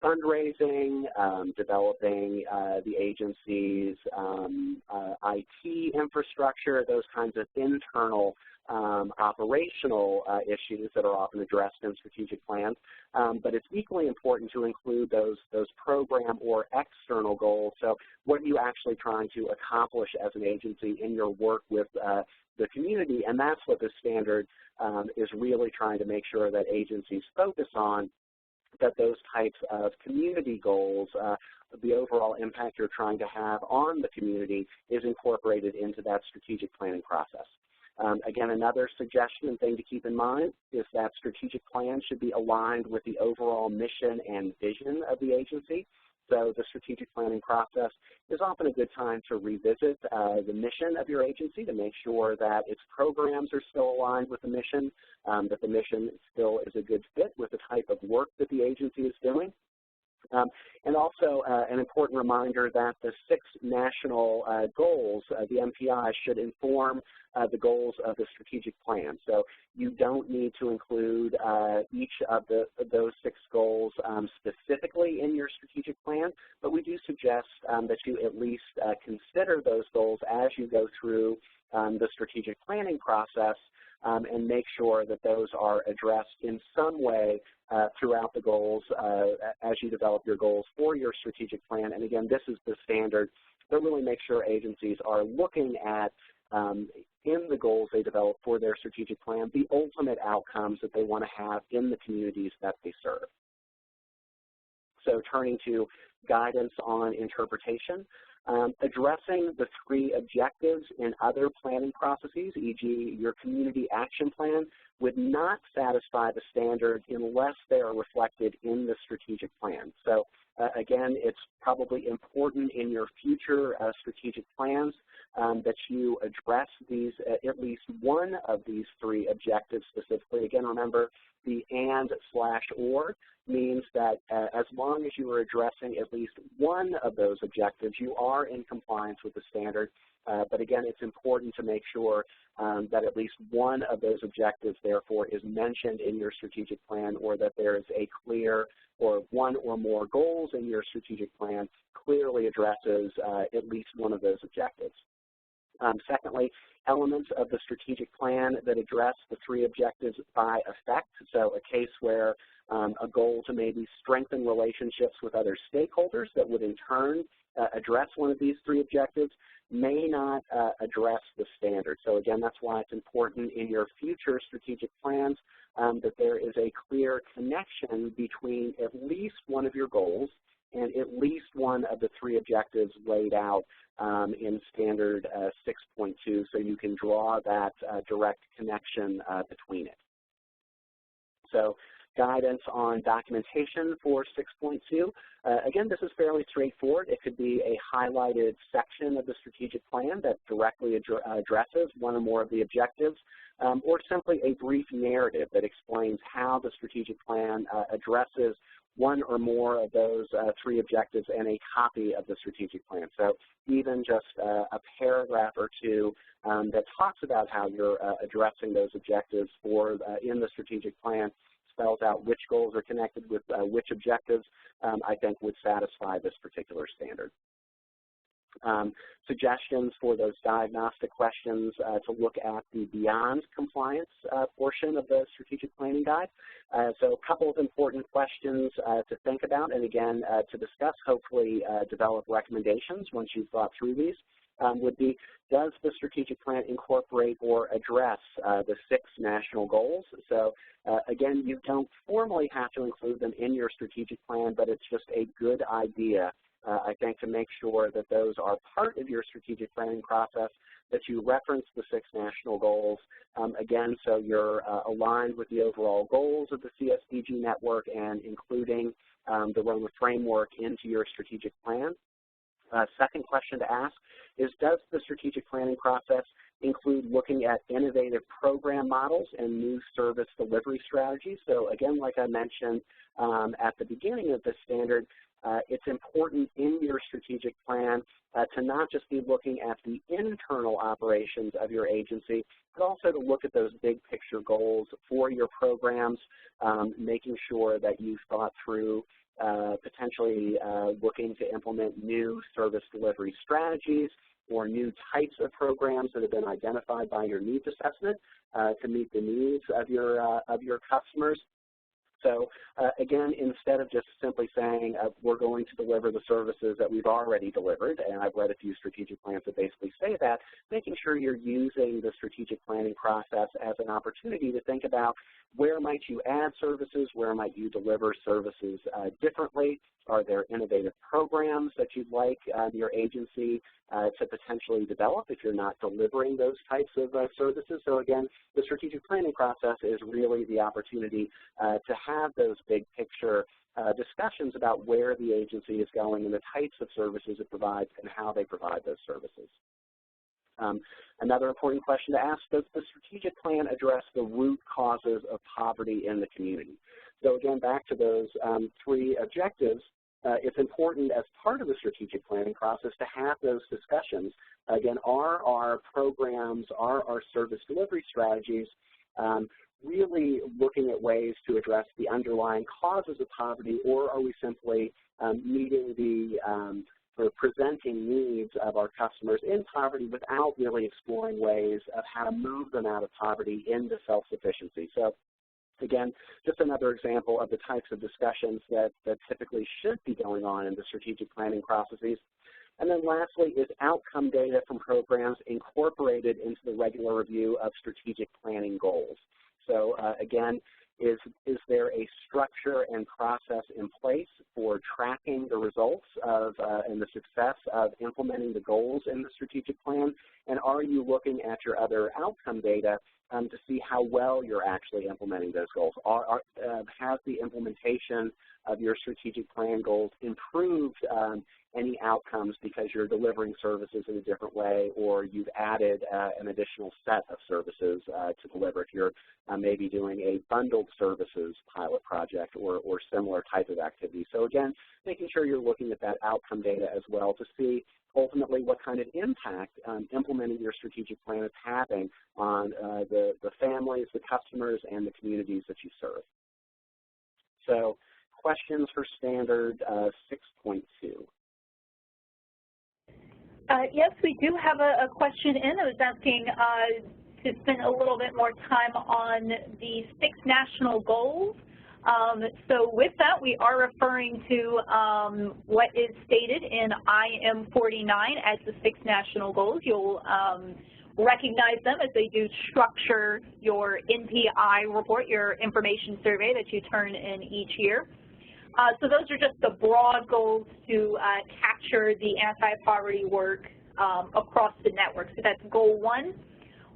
fundraising, developing the agency's IT infrastructure, those kinds of internal operational issues that are often addressed in strategic plans. But it's equally important to include those program or external goals. So what are you actually trying to accomplish as an agency in your work with the community? And that's what this standard is really trying to make sure that agencies focus on, that those types of community goals, the overall impact you're trying to have on the community, is incorporated into that strategic planning process. Again, another suggestion and thing to keep in mind is that strategic plans should be aligned with the overall mission and vision of the agency. So the strategic planning process is often a good time to revisit the mission of your agency to make sure that its programs are still aligned with the mission, that the mission still is a good fit with the type of work that the agency is doing. And also an important reminder that the 6 national goals, the MPI, should inform the goals of the strategic plan. So you don't need to include each of those 6 goals specifically in your strategic plan, but we do suggest that you at least consider those goals as you go through the strategic planning process, and make sure that those are addressed in some way throughout the goals as you develop your goals for your strategic plan. And again, this is the standard that really makes sure agencies are looking at, in the goals they develop for their strategic plan, the ultimate outcomes that they want to have in the communities that they serve. So turning to guidance on interpretation. Addressing the 3 objectives in other planning processes, e.g. your community action plan, would not satisfy the standard unless they are reflected in the strategic plan. So again, it's probably important in your future strategic plans that you address these, at least one of these 3 objectives specifically. Again, remember, the and/or means that as long as you are addressing at least one of those objectives, you are in compliance with the standard. But again, it's important to make sure that at least one of those objectives, therefore, is mentioned in your strategic plan, or that there is a clear, or one or more goals in your strategic plan clearly addresses at least one of those objectives. Secondly, elements of the strategic plan that address the 3 objectives by effect. So a case where a goal to maybe strengthen relationships with other stakeholders that would in turn address one of these 3 objectives may not address the standard. So again, that's why it's important in your future strategic plans that there is a clear connection between at least one of your goals and at least one of the 3 objectives laid out in standard 6.2, so you can draw that direct connection between it. So guidance on documentation for 6.2. Again, this is fairly straightforward. It could be a highlighted section of the strategic plan that directly addresses one or more of the objectives, or simply a brief narrative that explains how the strategic plan addresses one or more of those 3 objectives, and a copy of the strategic plan. So even just a paragraph or 2 that talks about how you're addressing those objectives in the strategic plan, spells out which goals are connected with which objectives, I think would satisfy this particular standard. Suggestions for those diagnostic questions to look at the beyond compliance portion of the strategic planning guide. So a couple of important questions to think about, and again to discuss, hopefully develop recommendations once you've thought through these, would be, does the strategic plan incorporate or address the 6 national goals? So again, you don't formally have to include them in your strategic plan, but it's just a good idea, I think, to make sure that those are part of your strategic planning process, that you reference the 6 national goals, again, so you're aligned with the overall goals of the CSBG network and including the ROMA framework into your strategic plan. Second question to ask is, does the strategic planning process include looking at innovative program models and new service delivery strategies? So again, like I mentioned at the beginning of this standard, it's important in your strategic plan to not just be looking at the internal operations of your agency, but also to look at those big picture goals for your programs, making sure that you've thought through potentially looking to implement new service delivery strategies or new types of programs that have been identified by your needs assessment to meet the needs of your customers. So again, instead of just simply saying we're going to deliver the services that we've already delivered, and I've read a few strategic plans that basically say that, making sure you're using the strategic planning process as an opportunity to think about where might you add services, where might you deliver services differently, are there innovative programs that you'd like your agency to potentially develop if you're not delivering those types of services. So again, the strategic planning process is really the opportunity to have those big picture discussions about where the agency is going and the types of services it provides and how they provide those services. Another important question to ask, does the strategic plan address the root causes of poverty in the community? So again, back to those three objectives, it's important as part of the strategic planning process to have those discussions. Again, are our programs, are our service delivery strategies really looking at ways to address the underlying causes of poverty, or are we simply meeting the or presenting needs of our customers in poverty without really exploring ways of how to move them out of poverty into self-sufficiency? So again, just another example of the types of discussions that typically should be going on in the strategic planning processes. And then lastly, is outcome data from programs incorporated into the regular review of strategic planning goals? So again, is there a structure and process in place for tracking the results of and the success of implementing the goals in the strategic plan? And are you looking at your other outcome data to see how well you're actually implementing those goals? Has the implementation of your strategic plan goals improved any outcomes because you're delivering services in a different way, or you've added an additional set of services to deliver if you're maybe doing a bundled services pilot project or similar type of activity? So again, making sure you're looking at that outcome data as well to see ultimately what kind of impact implementing your strategic plan is having on the families, the customers, and the communities that you serve. So questions for standard 6.2. Yes, we do have a question in. I was asking to spend a little bit more time on the 6 national goals. So with that, we are referring to what is stated in IM 49 as the 6 national goals. You'll recognize them as they do structure your NPI report, your information survey that you turn in each year. So those are just the broad goals to capture the anti-poverty work across the network. So that's goal 1,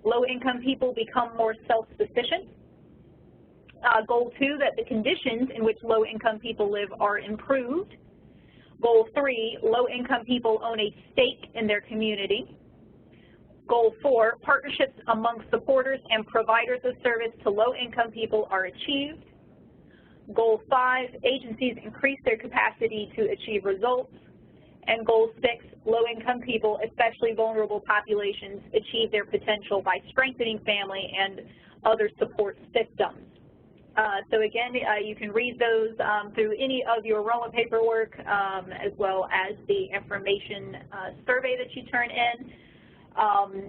low-income people become more self-sufficient. Goal 2, that the conditions in which low-income people live are improved. Goal 3, low-income people own a stake in their community. Goal 4, partnerships among supporters and providers of service to low-income people are achieved. Goal 5, agencies increase their capacity to achieve results. And goal 6, low-income people, especially vulnerable populations, achieve their potential by strengthening family and other support systems. So again, you can read those through any of your ROMA paperwork as well as the information survey that you turn in.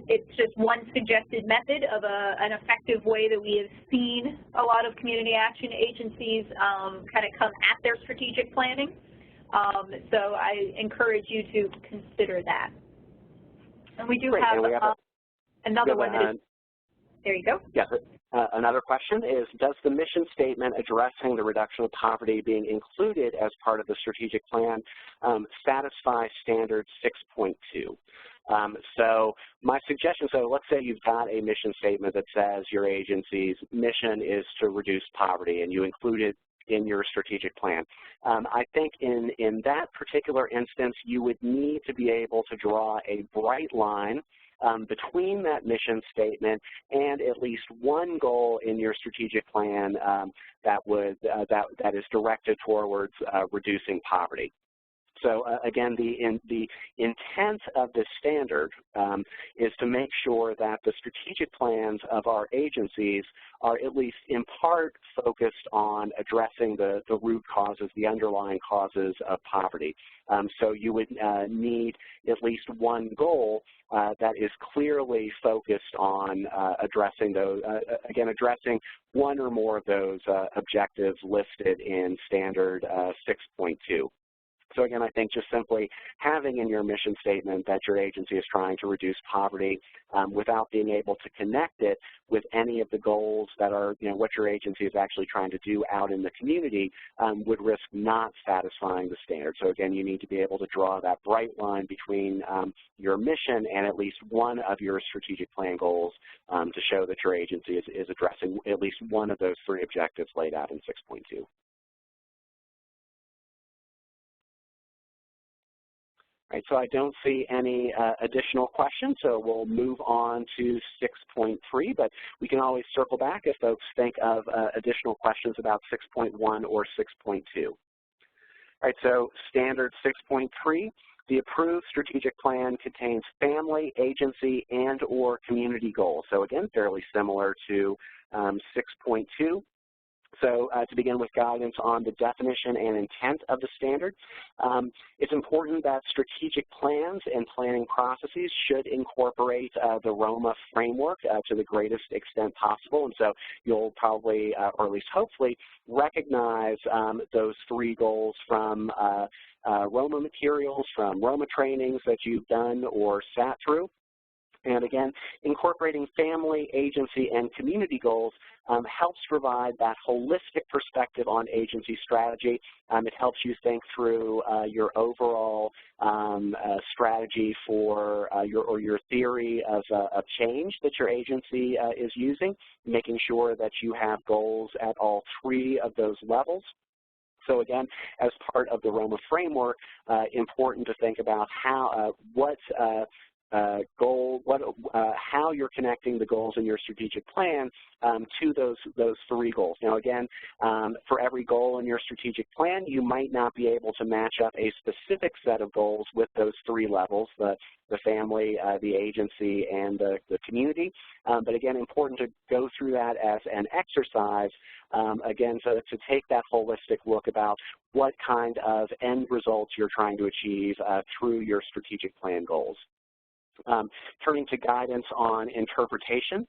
It's just one suggested method of an effective way that we have seen a lot of community action agencies kind of come at their strategic planning. So I encourage you to consider that. And we do have another one that is, there you go. Yes. Another question is, does the mission statement addressing the reduction of poverty being included as part of the strategic plan satisfy standard 6.2? So my suggestion, so let's say you've got a mission statement that says your agency's mission is to reduce poverty, and you include it in your strategic plan. I think in that particular instance, you would need to be able to draw a bright line between that mission statement and at least one goal in your strategic plan that is directed towards reducing poverty. So again, the intent of this standard is to make sure that the strategic plans of our agencies are at least in part focused on addressing the root causes, the underlying causes of poverty. So you would need at least one goal that is clearly focused on addressing those, again, addressing one or more of those objectives listed in Standard 6.2. So again, I think just simply having in your mission statement that your agency is trying to reduce poverty without being able to connect it with any of the goals that are, what your agency is actually trying to do out in the community would risk not satisfying the standard. So again, you need to be able to draw that bright line between your mission and at least one of your strategic plan goals to show that your agency is addressing at least one of those three objectives laid out in 6.2. Right, so I don't see any additional questions, so we'll move on to 6.3, but we can always circle back if folks think of additional questions about 6.1 or 6.2. All right, so Standard 6.3, the approved strategic plan contains family, agency, and or community goals. So again, fairly similar to 6.2. So to begin with guidance on the definition and intent of the standard, it's important that strategic plans and planning processes should incorporate the ROMA framework to the greatest extent possible. And so you'll probably, or at least hopefully, recognize those three goals from ROMA materials, from ROMA trainings that you've done or sat through. And again, incorporating family, agency, and community goals helps provide that holistic perspective on agency strategy. It helps you think through your overall strategy for your theory of change that your agency is using, making sure that you have goals at all three of those levels. So again, as part of the ROMA framework, important to think about how how you're connecting the goals in your strategic plan to those three goals. Now again, for every goal in your strategic plan, you might not be able to match up a specific set of goals with those three levels, the family, the agency, and the community. But again, important to go through that as an exercise, again, to take that holistic look about what kind of end results you're trying to achieve through your strategic plan goals. Turning to guidance on interpretation,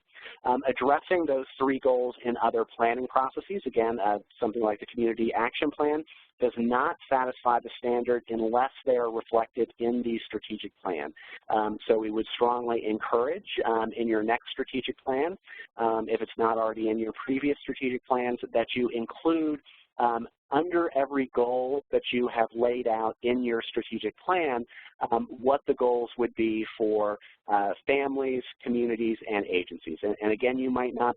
addressing those three goals in other planning processes, again, something like the community action plan, does not satisfy the standard unless they are reflected in the strategic plan. So we would strongly encourage in your next strategic plan, if it's not already in your previous strategic plans, that you include under every goal that you have laid out in your strategic plan, what the goals would be for families, communities, and agencies. And again, you might not,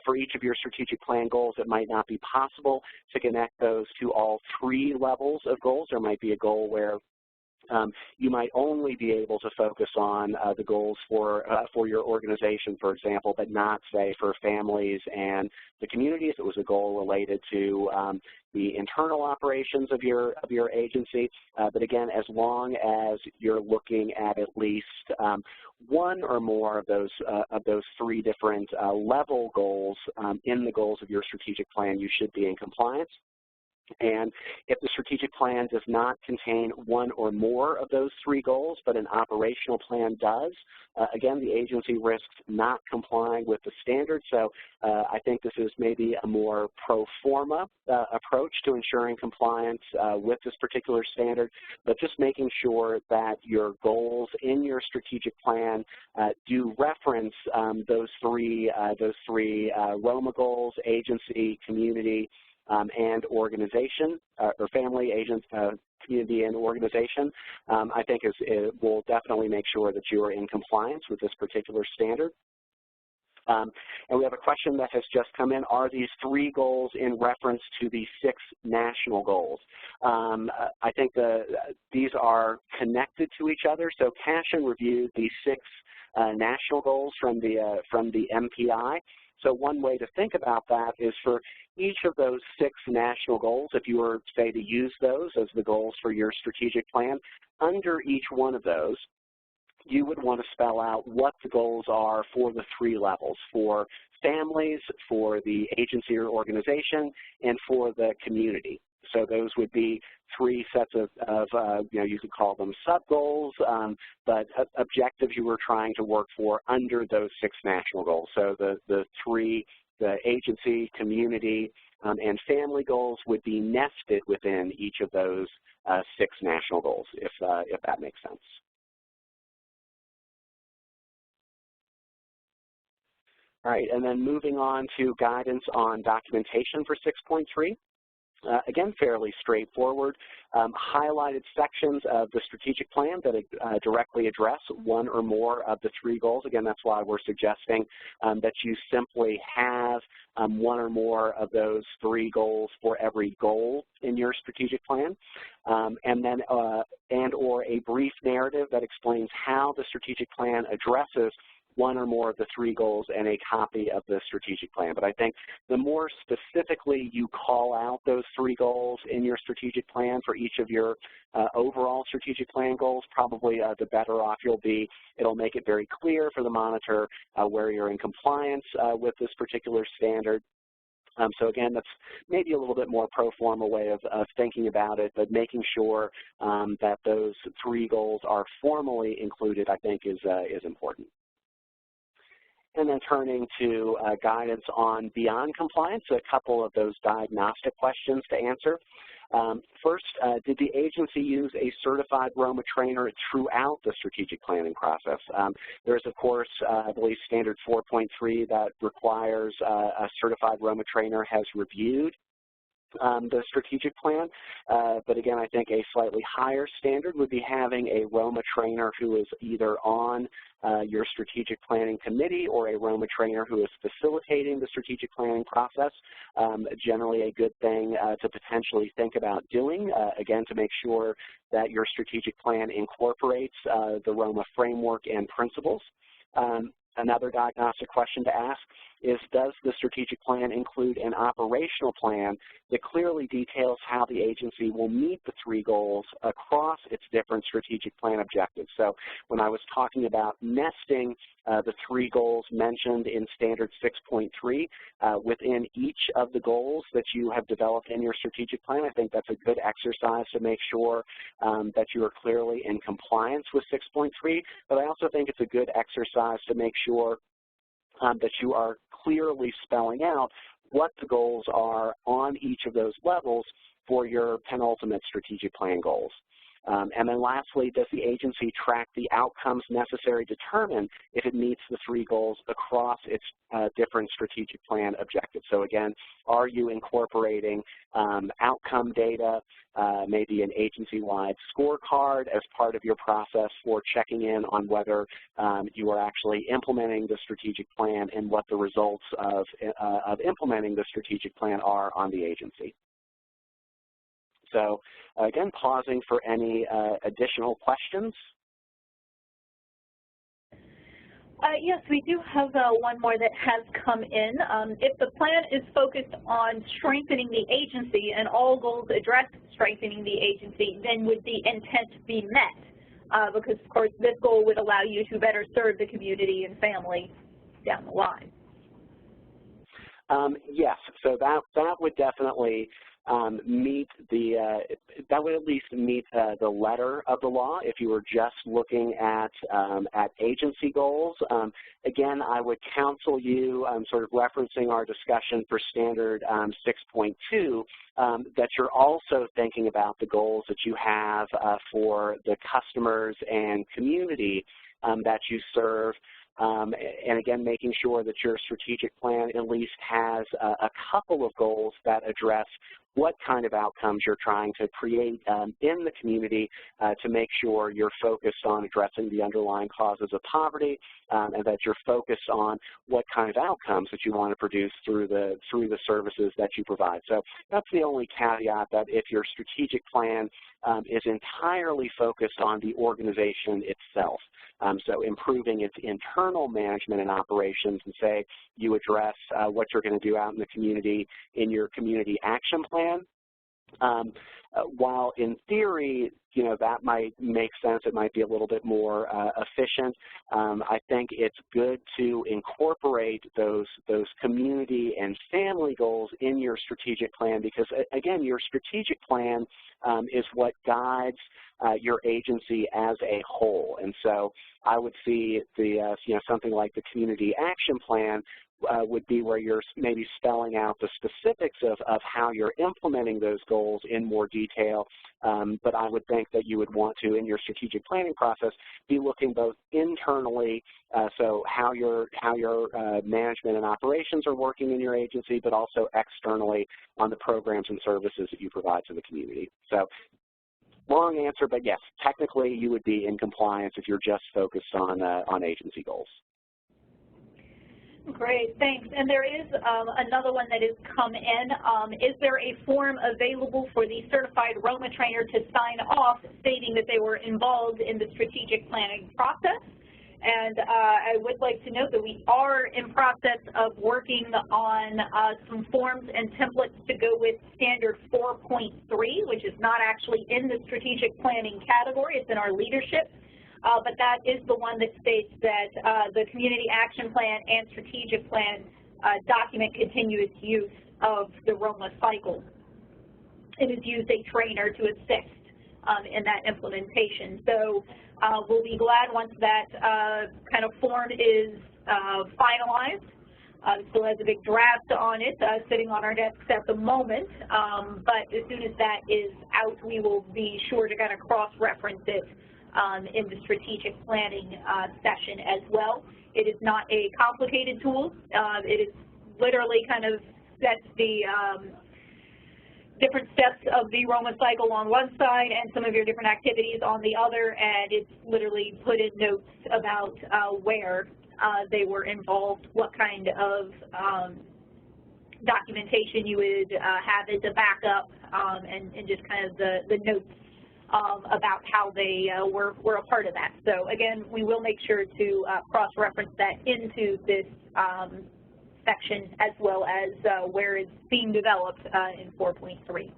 for each of your strategic plan goals, it might not be possible to connect those to all three levels of goals. There might be a goal where you might only be able to focus on the goals for your organization, for example, but not, say, for families and the community if it was a goal related to the internal operations of your agency. But again, as long as you're looking at least one or more of those three different level goals in the goals of your strategic plan, you should be in compliance. And if the strategic plan does not contain one or more of those three goals, but an operational plan does, again, the agency risks not complying with the standard. So I think this is maybe a more pro forma approach to ensuring compliance with this particular standard, but just making sure that your goals in your strategic plan do reference those three ROMA goals: agency, community, and organization, or family, agents, community, and organization. I think it will definitely make sure that you are in compliance with this particular standard. And we have a question that has just come in. Are these three goals in reference to the 6 national goals? I think these are connected to each other. So Cashin reviewed the 6 national goals from the MPI. So one way to think about that is for each of those 6 national goals, if you were, say, to use those as the goals for your strategic plan, under each one of those, you would want to spell out what the goals are for the 3 levels, for families, for the agency or organization, and for the community. So those would be 3 sets of you could call them sub-goals, but objectives you were trying to work for under those 6 national goals. So the 3, the agency, community, and family goals would be nested within each of those 6 national goals, if that makes sense. All right, and then moving on to guidance on documentation for 6.3. Again, fairly straightforward. Highlighted sections of the strategic plan that directly address one or more of the 3 goals. Again, that's why we're suggesting that you simply have one or more of those 3 goals for every goal in your strategic plan, and then or a brief narrative that explains how the strategic plan addresses one or more of the 3 goals and a copy of the strategic plan. But I think the more specifically you call out those 3 goals in your strategic plan for each of your overall strategic plan goals, probably the better off you'll be. It'll make it very clear for the monitor where you're in compliance with this particular standard. So again, that's maybe a little bit more pro forma way of thinking about it, but making sure that those 3 goals are formally included, I think, is important. And then turning to guidance on beyond compliance, a couple of those diagnostic questions to answer. First, did the agency use a certified ROMA trainer throughout the strategic planning process? There's, of course, I believe, standard 4.3 that requires a certified ROMA trainer has reviewed the strategic plan, but again, I think a slightly higher standard would be having a ROMA trainer who is either on your strategic planning committee or a ROMA trainer who is facilitating the strategic planning process. Generally a good thing to potentially think about doing, again, to make sure that your strategic plan incorporates the ROMA framework and principles. Another diagnostic question to ask is, does the strategic plan include an operational plan that clearly details how the agency will meet the 3 goals across its different strategic plan objectives? So when I was talking about nesting the 3 goals mentioned in standard 6.3 within each of the goals that you have developed in your strategic plan, I think that's a good exercise to make sure that you are clearly in compliance with 6.3, but I also think it's a good exercise to make sure that you are clearly spelling out what the goals are on each of those levels for your penultimate strategic plan goals. And then lastly, does the agency track the outcomes necessary to determine if it meets the 3 goals across its different strategic plan objectives? So again, are you incorporating outcome data, maybe an agency-wide scorecard as part of your process for checking in on whether you are actually implementing the strategic plan and what the results of implementing the strategic plan are on the agency? So again, pausing for any additional questions. Yes, we do have one more that has come in. If the plan is focused on strengthening the agency and all goals address strengthening the agency, then would the intent be met? Because, of course, this goal would allow you to better serve the community and family down the line. Yes, so that would definitely meet the, that would at least meet the letter of the law if you were just looking at agency goals. Again, I would counsel you, sort of referencing our discussion for standard 6.2, that you're also thinking about the goals that you have for the customers and community that you serve. And again, making sure that your strategic plan at least has a couple of goals that address what kind of outcomes you're trying to create in the community to make sure you're focused on addressing the underlying causes of poverty, and that you're focused on what kind of outcomes that you want to produce through the services that you provide. So that's the only caveat, that if your strategic plan is entirely focused on the organization itself, so improving its internal management and operations, and say you address what you're going to do out in the community in your community action plan, while in theory, you know, that might make sense, it might be a little bit more efficient, I think it's good to incorporate those community and family goals in your strategic plan, because again, your strategic plan is what guides your agency as a whole. And so I would see the you know, something like the community action plan would be where you're maybe spelling out the specifics of how you're implementing those goals in more detail, but I would think that you would want to, in your strategic planning process, be looking both internally, so how your management and operations are working in your agency, but also externally on the programs and services that you provide to the community. So long answer, but yes, technically you would be in compliance if you're just focused on agency goals. Great, thanks. And there is another one that has come in. Is there a form available for the certified ROMA trainer to sign off stating that they were involved in the strategic planning process? And I would like to note that we are in process of working on some forms and templates to go with standard 4.3, which is not actually in the strategic planning category. It's in our leadership. But that is the one that states that the community action plan and strategic plan document continuous use of the ROMA cycle. It has used a trainer to assist in that implementation. So we'll be glad once that kind of form is finalized. It still has a big draft on it sitting on our desks at the moment, but as soon as that is out, we will be sure to kind of cross-reference it in the strategic planning session as well. It is not a complicated tool. It is literally kind of sets the different steps of the ROMA cycle on one side and some of your different activities on the other, and it's literally put in notes about where they were involved, what kind of documentation you would have as a backup, and just kind of the notes about how they were a part of that. So again, we will make sure to cross-reference that into this section, as well as where it's being developed in 4.3.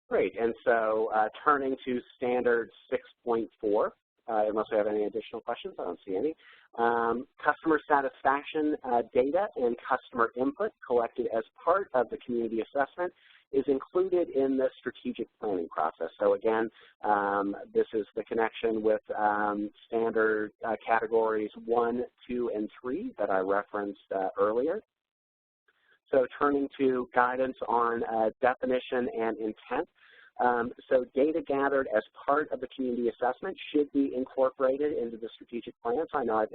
Great, and so turning to standard 6.4, unless we have any additional questions, I don't see any. Customer satisfaction data and customer input collected as part of the community assessment is included in the strategic planning process. So again, this is the connection with standard categories 1, 2, and 3 that I referenced earlier. So turning to guidance on definition and intent. So data gathered as part of the community assessment should be incorporated into the strategic plan. So I know I've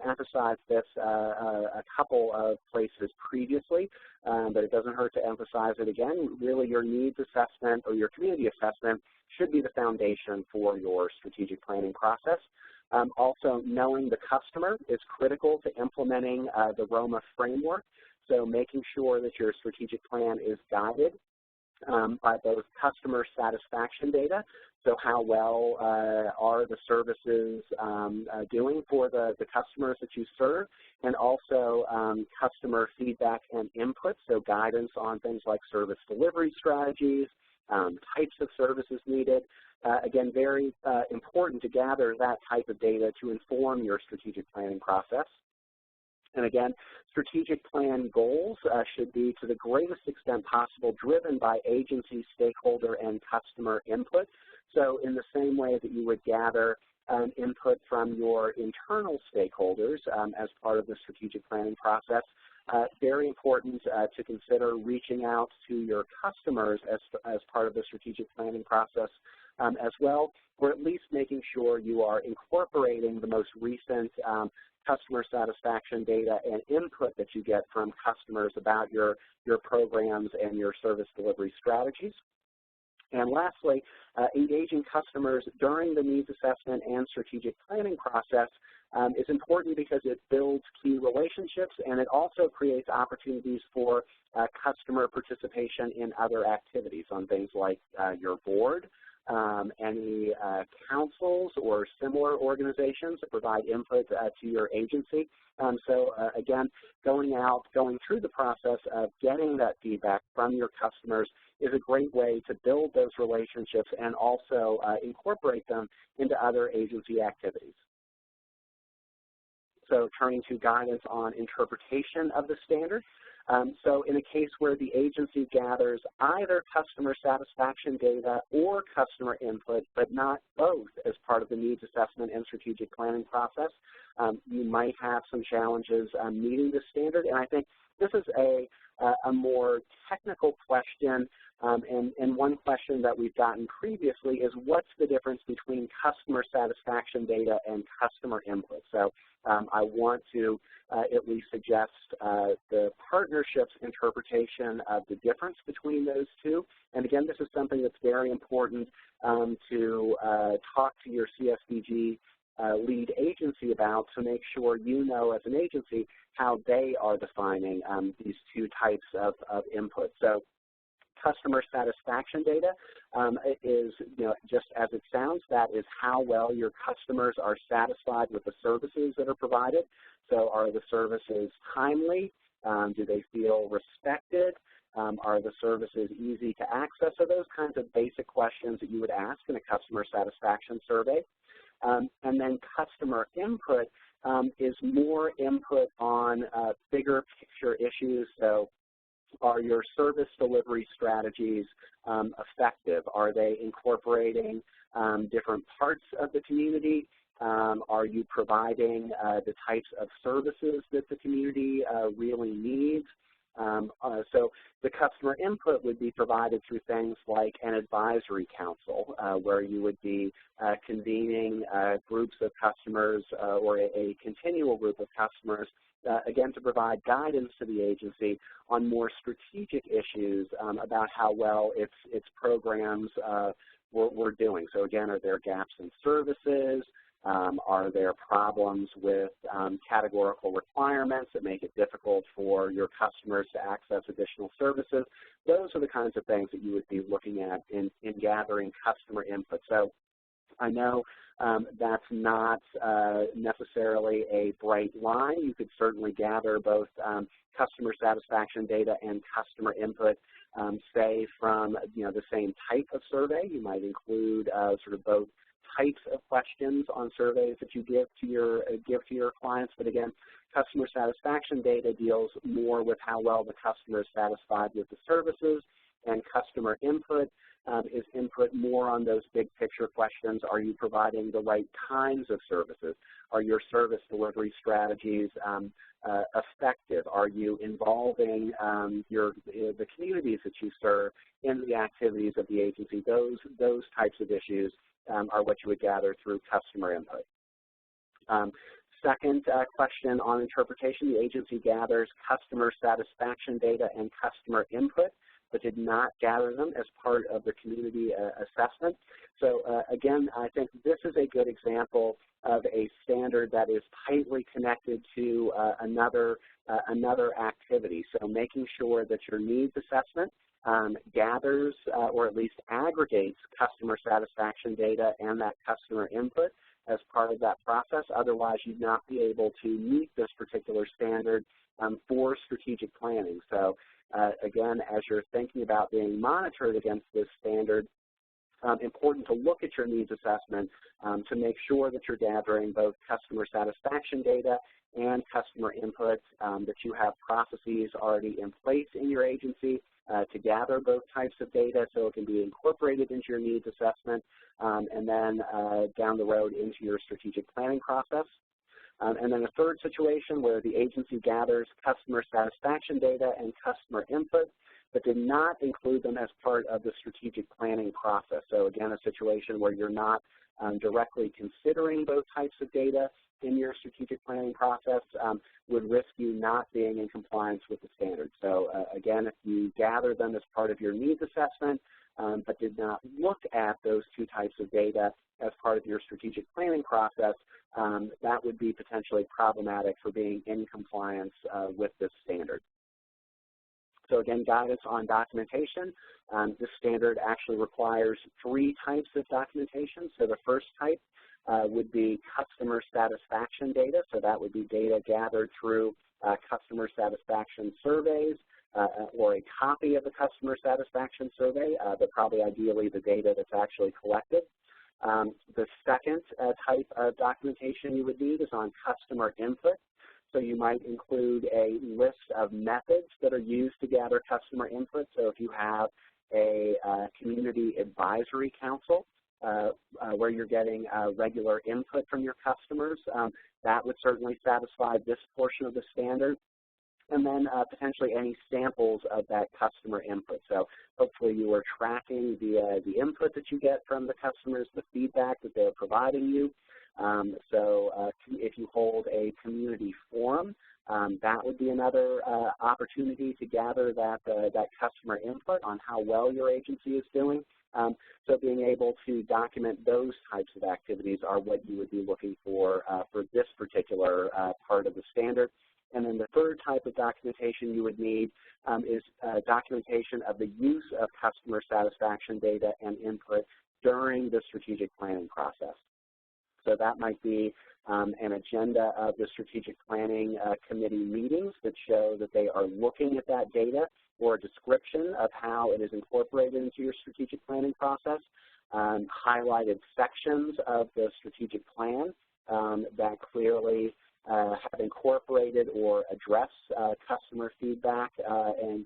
emphasized this a couple of places previously, but it doesn't hurt to emphasize it again. Really, your needs assessment or your community assessment should be the foundation for your strategic planning process. Also, knowing the customer is critical to implementing the ROMA framework. So making sure that your strategic plan is guided by both customer satisfaction data, so how well are the services doing for the customers that you serve, and also customer feedback and input, so guidance on things like service delivery strategies, types of services needed. Again, very important to gather that type of data to inform your strategic planning process. And again, strategic plan goals should be, to the greatest extent possible, driven by agency, stakeholder, and customer input. So in the same way that you would gather input from your internal stakeholders as part of the strategic planning process, very important to consider reaching out to your customers as part of the strategic planning process as well, or at least making sure you are incorporating the most recent customer satisfaction data and input that you get from customers about your programs and your service delivery strategies. And lastly, engaging customers during the needs assessment and strategic planning process is important because it builds key relationships, and it also creates opportunities for customer participation in other activities on things like your board, any councils or similar organizations that provide input to your agency. So again, going through the process of getting that feedback from your customers is a great way to build those relationships and also incorporate them into other agency activities. So turning to guidance on interpretation of the standard. So in a case where the agency gathers either customer satisfaction data or customer input, but not both as part of the needs assessment and strategic planning process, you might have some challenges meeting the standard. And I think this is a more technical question, and one question that we've gotten previously is what's the difference between customer satisfaction data and customer input? So I want to at least suggest the partnership's interpretation of the difference between those two. And again, this is something that's very important to talk to your CSBG lead agency about to make sure you know as an agency how they are defining these two types of input. So customer satisfaction data is, just as it sounds, that is how well your customers are satisfied with the services that are provided. So are the services timely? Do they feel respected? Are the services easy to access? So those kinds of basic questions that you would ask in a customer satisfaction survey. And then customer input is more input on bigger picture issues. So are your service delivery strategies effective? Are they incorporating different parts of the community? Are you providing the types of services that the community really needs? So the customer input would be provided through things like an advisory council, where you would be convening groups of customers or a continual group of customers, again, to provide guidance to the agency on more strategic issues about how well its programs were doing. So again, are there gaps in services? Are there problems with categorical requirements that make it difficult for your customers to access additional services? Those are the kinds of things that you would be looking at in gathering customer input. So I know that's not necessarily a bright line. You could certainly gather both customer satisfaction data and customer input, say from the same type of survey. You might include sort of both types of questions on surveys that you give to your clients. But again, customer satisfaction data deals more with how well the customer is satisfied with the services, and customer input is input more on those big picture questions. Are you providing the right kinds of services? Are your service delivery strategies effective? Are you involving the communities that you serve in the activities of the agency? Those types of issues are what you would gather through customer input. Second question on interpretation, the agency gathers customer satisfaction data and customer input, but did not gather them as part of the community assessment. So again, I think this is a good example of a standard that is tightly connected to another activity. So making sure that your needs assessment gathers or at least aggregates customer satisfaction data and that customer input as part of that process. Otherwise, you'd not be able to meet this particular standard for strategic planning. So again, as you're thinking about being monitored against this standard, important to look at your needs assessment to make sure that you're gathering both customer satisfaction data and customer input, that you have processes already in place in your agency to gather both types of data so it can be incorporated into your needs assessment and then down the road into your strategic planning process. And then a third situation where the agency gathers customer satisfaction data and customer input, but did not include them as part of the strategic planning process. So again, a situation where you're not directly considering both types of data, in your strategic planning process would risk you not being in compliance with the standards. So again, if you gather them as part of your needs assessment but did not look at those two types of data as part of your strategic planning process, that would be potentially problematic for being in compliance with this standard. So again, guidance on documentation. This standard actually requires 3 types of documentation. So the first type would be customer satisfaction data. So that would be data gathered through customer satisfaction surveys or a copy of the customer satisfaction survey, but probably ideally the data that's actually collected. The second type of documentation you would need is on customer input. So you might include a list of methods that are used to gather customer input. So if you have a community advisory council where you're getting regular input from your customers, that would certainly satisfy this portion of the standard. And then potentially any samples of that customer input. So hopefully you are tracking the input that you get from the customers, the feedback that they're providing you. If you hold a community forum, that would be another opportunity to gather that customer input on how well your agency is doing. So being able to document those types of activities are what you would be looking for this particular part of the standard. And then the third type of documentation you would need is documentation of the use of customer satisfaction data and input during the strategic planning process. So that might be an agenda of the strategic planning committee meetings that show that they are looking at that data, or a description of how it is incorporated into your strategic planning process, highlighted sections of the strategic plan that clearly have incorporated or address customer feedback and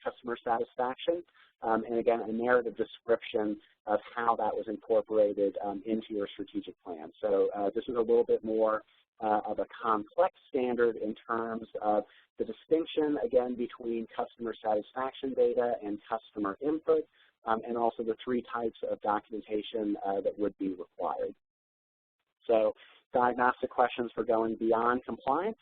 customer satisfaction, and again, a narrative description of how that was incorporated into your strategic plan. So this is a little bit more of a complex standard in terms of the distinction, again, between customer satisfaction data and customer input, and also the 3 types of documentation that would be required. So diagnostic questions for going beyond compliance,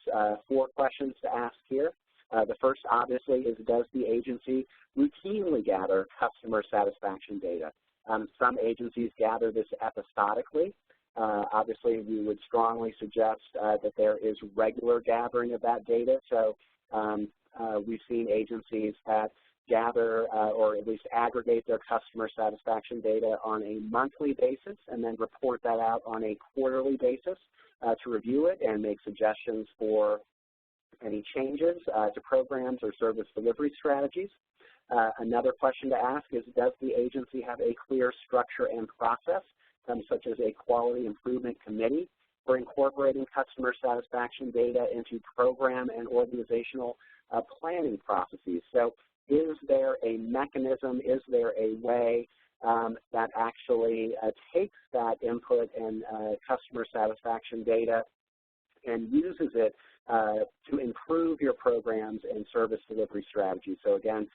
4 questions to ask here. The first, obviously, is does the agency routinely gather customer satisfaction data? Some agencies gather this episodically. Obviously, we would strongly suggest that there is regular gathering of that data. So we've seen agencies that gather or at least aggregate their customer satisfaction data on a monthly basis and then report that out on a quarterly basis to review it and make suggestions for any changes to programs or service delivery strategies. Another question to ask is, does the agency have a clear structure and process, such as a quality improvement committee, for incorporating customer satisfaction data into program and organizational planning processes? So is there a mechanism, is there a way that actually takes that input and customer satisfaction data and uses it to improve your programs and service delivery strategies? So again,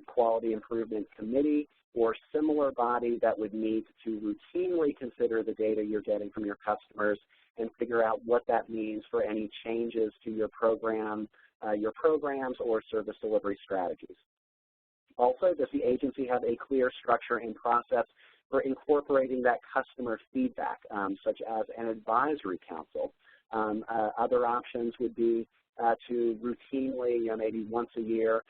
quality improvement committee or similar body that would need to routinely consider the data you're getting from your customers and figure out what that means for any changes to your programs or service delivery strategies. Also, does the agency have a clear structure and process for incorporating that customer feedback, such as an advisory council? Other options would be to routinely, maybe once a year,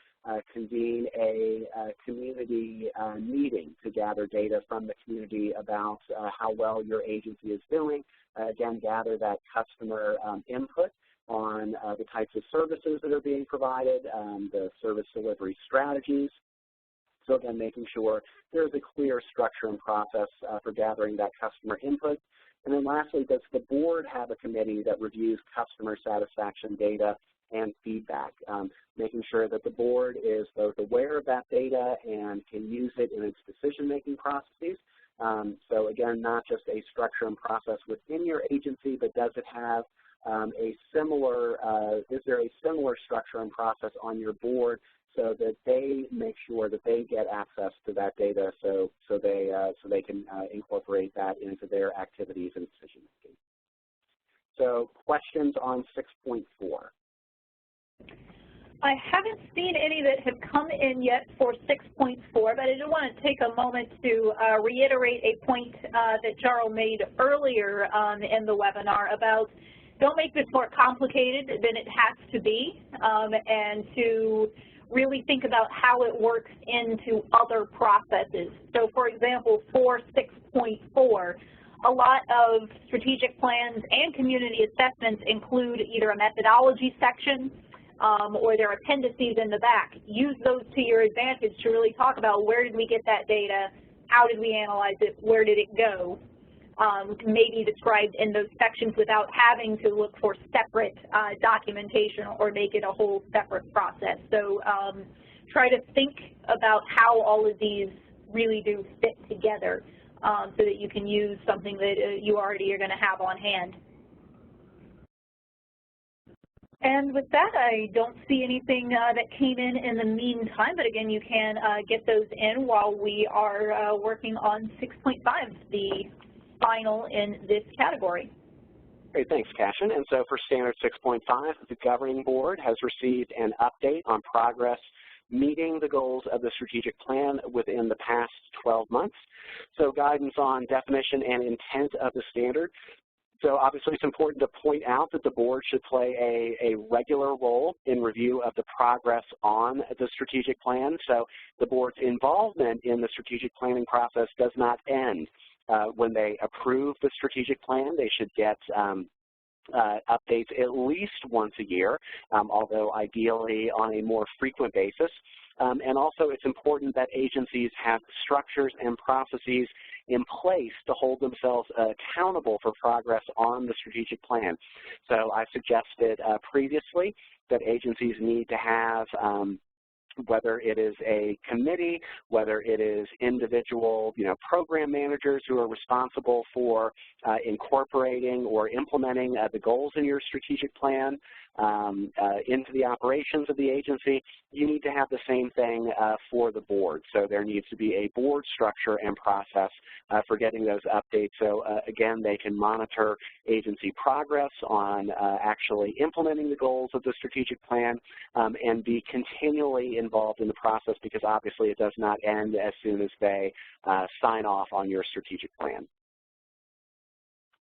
convene a community meeting to gather data from the community about how well your agency is doing. Again, gather that customer input on the types of services that are being provided, the service delivery strategies. So again, making sure there's a clear structure and process for gathering that customer input. And then lastly, does the board have a committee that reviews customer satisfaction data and feedback, making sure that the board is both aware of that data and can use it in its decision-making processes. So again, not just a structure and process within your agency, but does it have is there a similar structure and process on your board so that they make sure that they get access to that data so they can incorporate that into their activities and decision making. So questions on 6.4? I haven't seen any that have come in yet for 6.4, but I do want to take a moment to reiterate a point that Jarl made earlier in the webinar about don't make this more complicated than it has to be, and to really think about how it works into other processes. So for example, for 6.4, a lot of strategic plans and community assessments include either a methodology section or their appendices in the back. Use those to your advantage to really talk about where did we get that data, how did we analyze it, where did it go, maybe described in those sections without having to look for separate documentation or make it a whole separate process. So try to think about how all of these really do fit together so that you can use something that you already are going to have on hand. And with that, I don't see anything that came in the meantime, but again, you can get those in while we are working on 6.5, the final in this category. Great, thanks, Cashin. And so for Standard 6.5, the Governing Board has received an update on progress meeting the goals of the strategic plan within the past 12 months. So guidance on definition and intent of the standard. So obviously it's important to point out that the board should play a regular role in review of the progress on the strategic plan. So the board's involvement in the strategic planning process does not end when they approve the strategic plan. They should get updates at least once a year, although ideally on a more frequent basis. And also it's important that agencies have structures and processes in place to hold themselves accountable for progress on the strategic plan. So I suggested previously that agencies need to have whether it is a committee, whether it is individual, program managers who are responsible for incorporating or implementing the goals in your strategic plan into the operations of the agency. You need to have the same thing for the board. So there needs to be a board structure and process for getting those updates. So again, they can monitor agency progress on actually implementing the goals of the strategic plan and be continually involved in the process, because obviously it does not end as soon as they sign off on your strategic plan.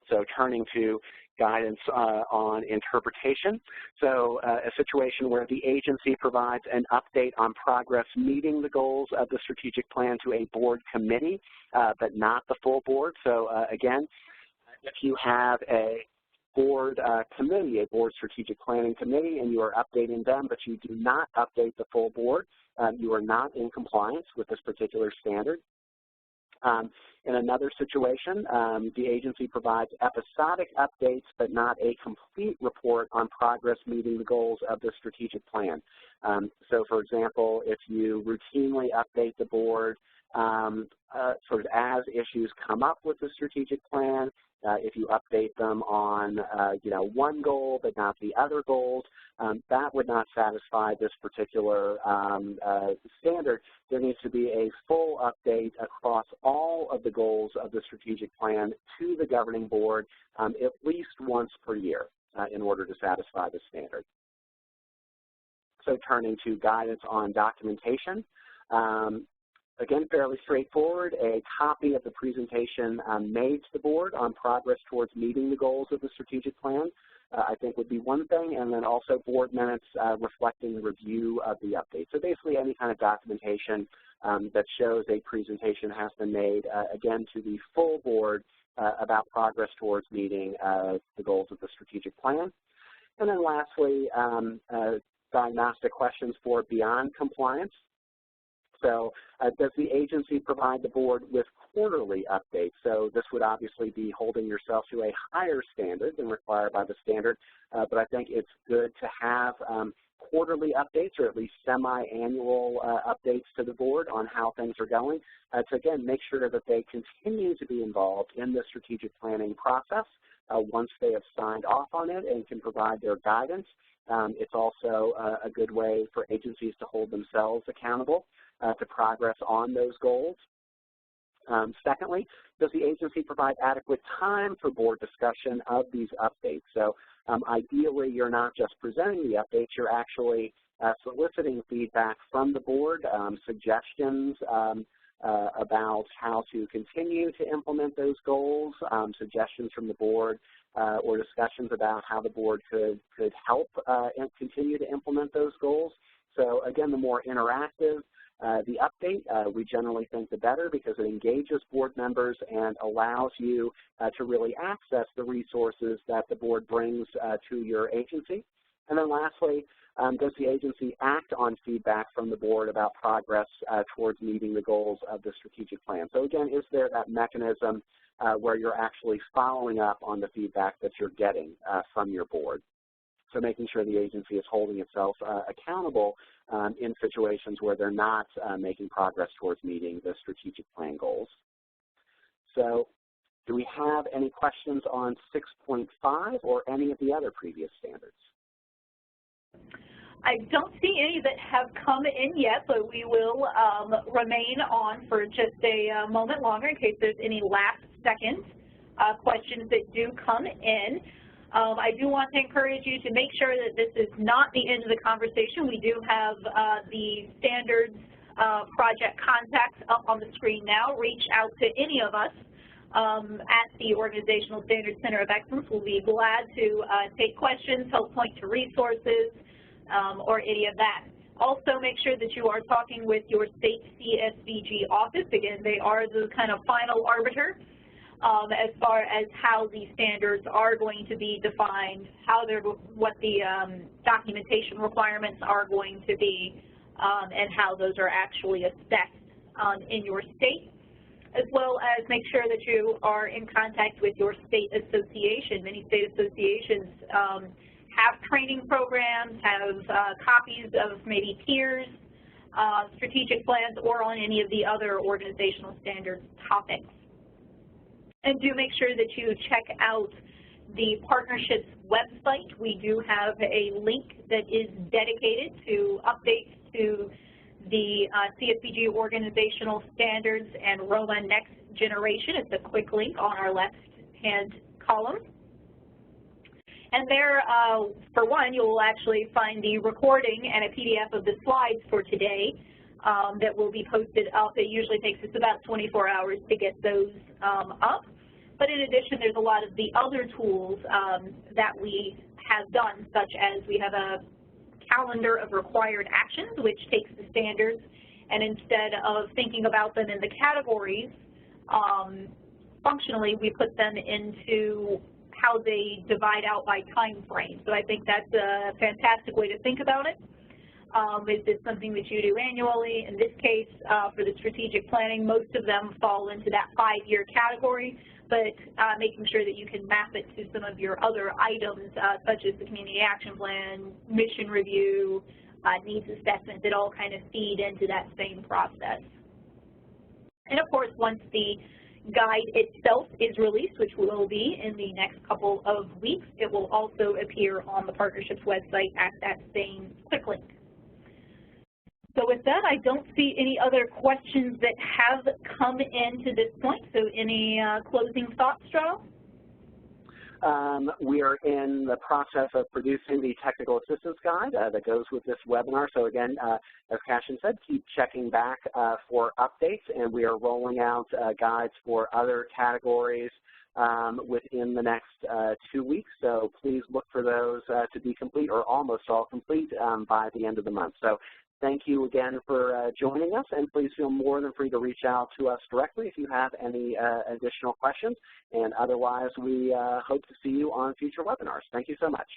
So turning to guidance on interpretation. So a situation where the agency provides an update on progress meeting the goals of the strategic plan to a board committee, but not the full board. So again, if you have a board committee, a board strategic planning committee, and you are updating them, but you do not update the full board, you are not in compliance with this particular standard. In another situation, the agency provides episodic updates but not a complete report on progress meeting the goals of the strategic plan. So for example, if you routinely update the board sort of as issues come up with the strategic plan, if you update them on one goal but not the other goals, that would not satisfy this particular standard. There needs to be a full update across all of the goals of the strategic plan to the governing board at least once per year in order to satisfy the standard. So turning to guidance on documentation. Again, fairly straightforward. A copy of the presentation made to the board on progress towards meeting the goals of the strategic plan, I think would be one thing, and then also board minutes reflecting the review of the update. So basically any kind of documentation that shows a presentation has been made, again, to the full board about progress towards meeting the goals of the strategic plan. And then lastly, diagnostic questions for beyond compliance. So does the agency provide the board with quarterly updates? So this would obviously be holding yourself to a higher standard than required by the standard, but I think it's good to have quarterly updates or at least semi-annual updates to the board on how things are going to, again, make sure that they continue to be involved in the strategic planning process once they have signed off on it and can provide their guidance. It's also a good way for agencies to hold themselves accountable to progress on those goals. Secondly, does the agency provide adequate time for board discussion of these updates? So ideally, you're not just presenting the updates, you're actually soliciting feedback from the board, suggestions about how to continue to implement those goals, suggestions from the board, or discussions about how the board could help and continue to implement those goals. So again, the more interactive the update, we generally think the better, because it engages board members and allows you to really access the resources that the board brings to your agency. And then lastly, does the agency act on feedback from the board about progress towards meeting the goals of the strategic plan? So again, is there that mechanism where you're actually following up on the feedback that you're getting from your board? So making sure the agency is holding itself accountable in situations where they're not making progress towards meeting the strategic plan goals. So do we have any questions on 6.5 or any of the other previous standards? I don't see any that have come in yet, but we will remain on for just a moment longer in case there's any last-second questions that do come in. I do want to encourage you to make sure that this is not the end of the conversation. We do have the standards project contacts up on the screen now. Reach out to any of us at the Organizational Standards Center of Excellence. We'll be glad to take questions, help point to resources, or any of that. Also, make sure that you are talking with your state CSBG office. Again, they are the kind of final arbiter as far as how these standards are going to be defined, what the documentation requirements are going to be, and how those are actually assessed in your state, as well as make sure that you are in contact with your state association. Many state associations have training programs, have copies of maybe peers, strategic plans, or on any of the other organizational standards topics. And do make sure that you check out the partnership's website. We do have a link that is dedicated to updates to the CSBG organizational standards and ROMA Next Generation. It's a quick link on our left-hand column. And there, for one, you will actually find the recording and a PDF of the slides for today that will be posted up. It usually takes us about 24 hours to get those up. But in addition, there's a lot of the other tools that we have done, such as we have a calendar of required actions, which takes the standards, and instead of thinking about them in the categories, functionally we put them into how they divide out by time frame. So I think that's a fantastic way to think about it. Is this something that you do annually? In this case, for the strategic planning, most of them fall into that 5-year category, but making sure that you can map it to some of your other items, such as the community action plan, mission review, needs assessment, that all kind of feed into that same process. And of course, once the guide itself is released, which will be in the next couple of weeks, it will also appear on the partnership's website at that same quick link. So with that, I don't see any other questions that have come in to this point. So any closing thoughts, Joe? We are in the process of producing the technical assistance guide that goes with this webinar. So again, as Cashin said, keep checking back for updates, and we are rolling out guides for other categories within the next 2 weeks. So please look for those to be complete, or almost all complete, by the end of the month. So thank you again for joining us, and please feel more than free to reach out to us directly if you have any additional questions. And otherwise, we hope to see you on future webinars. Thank you so much.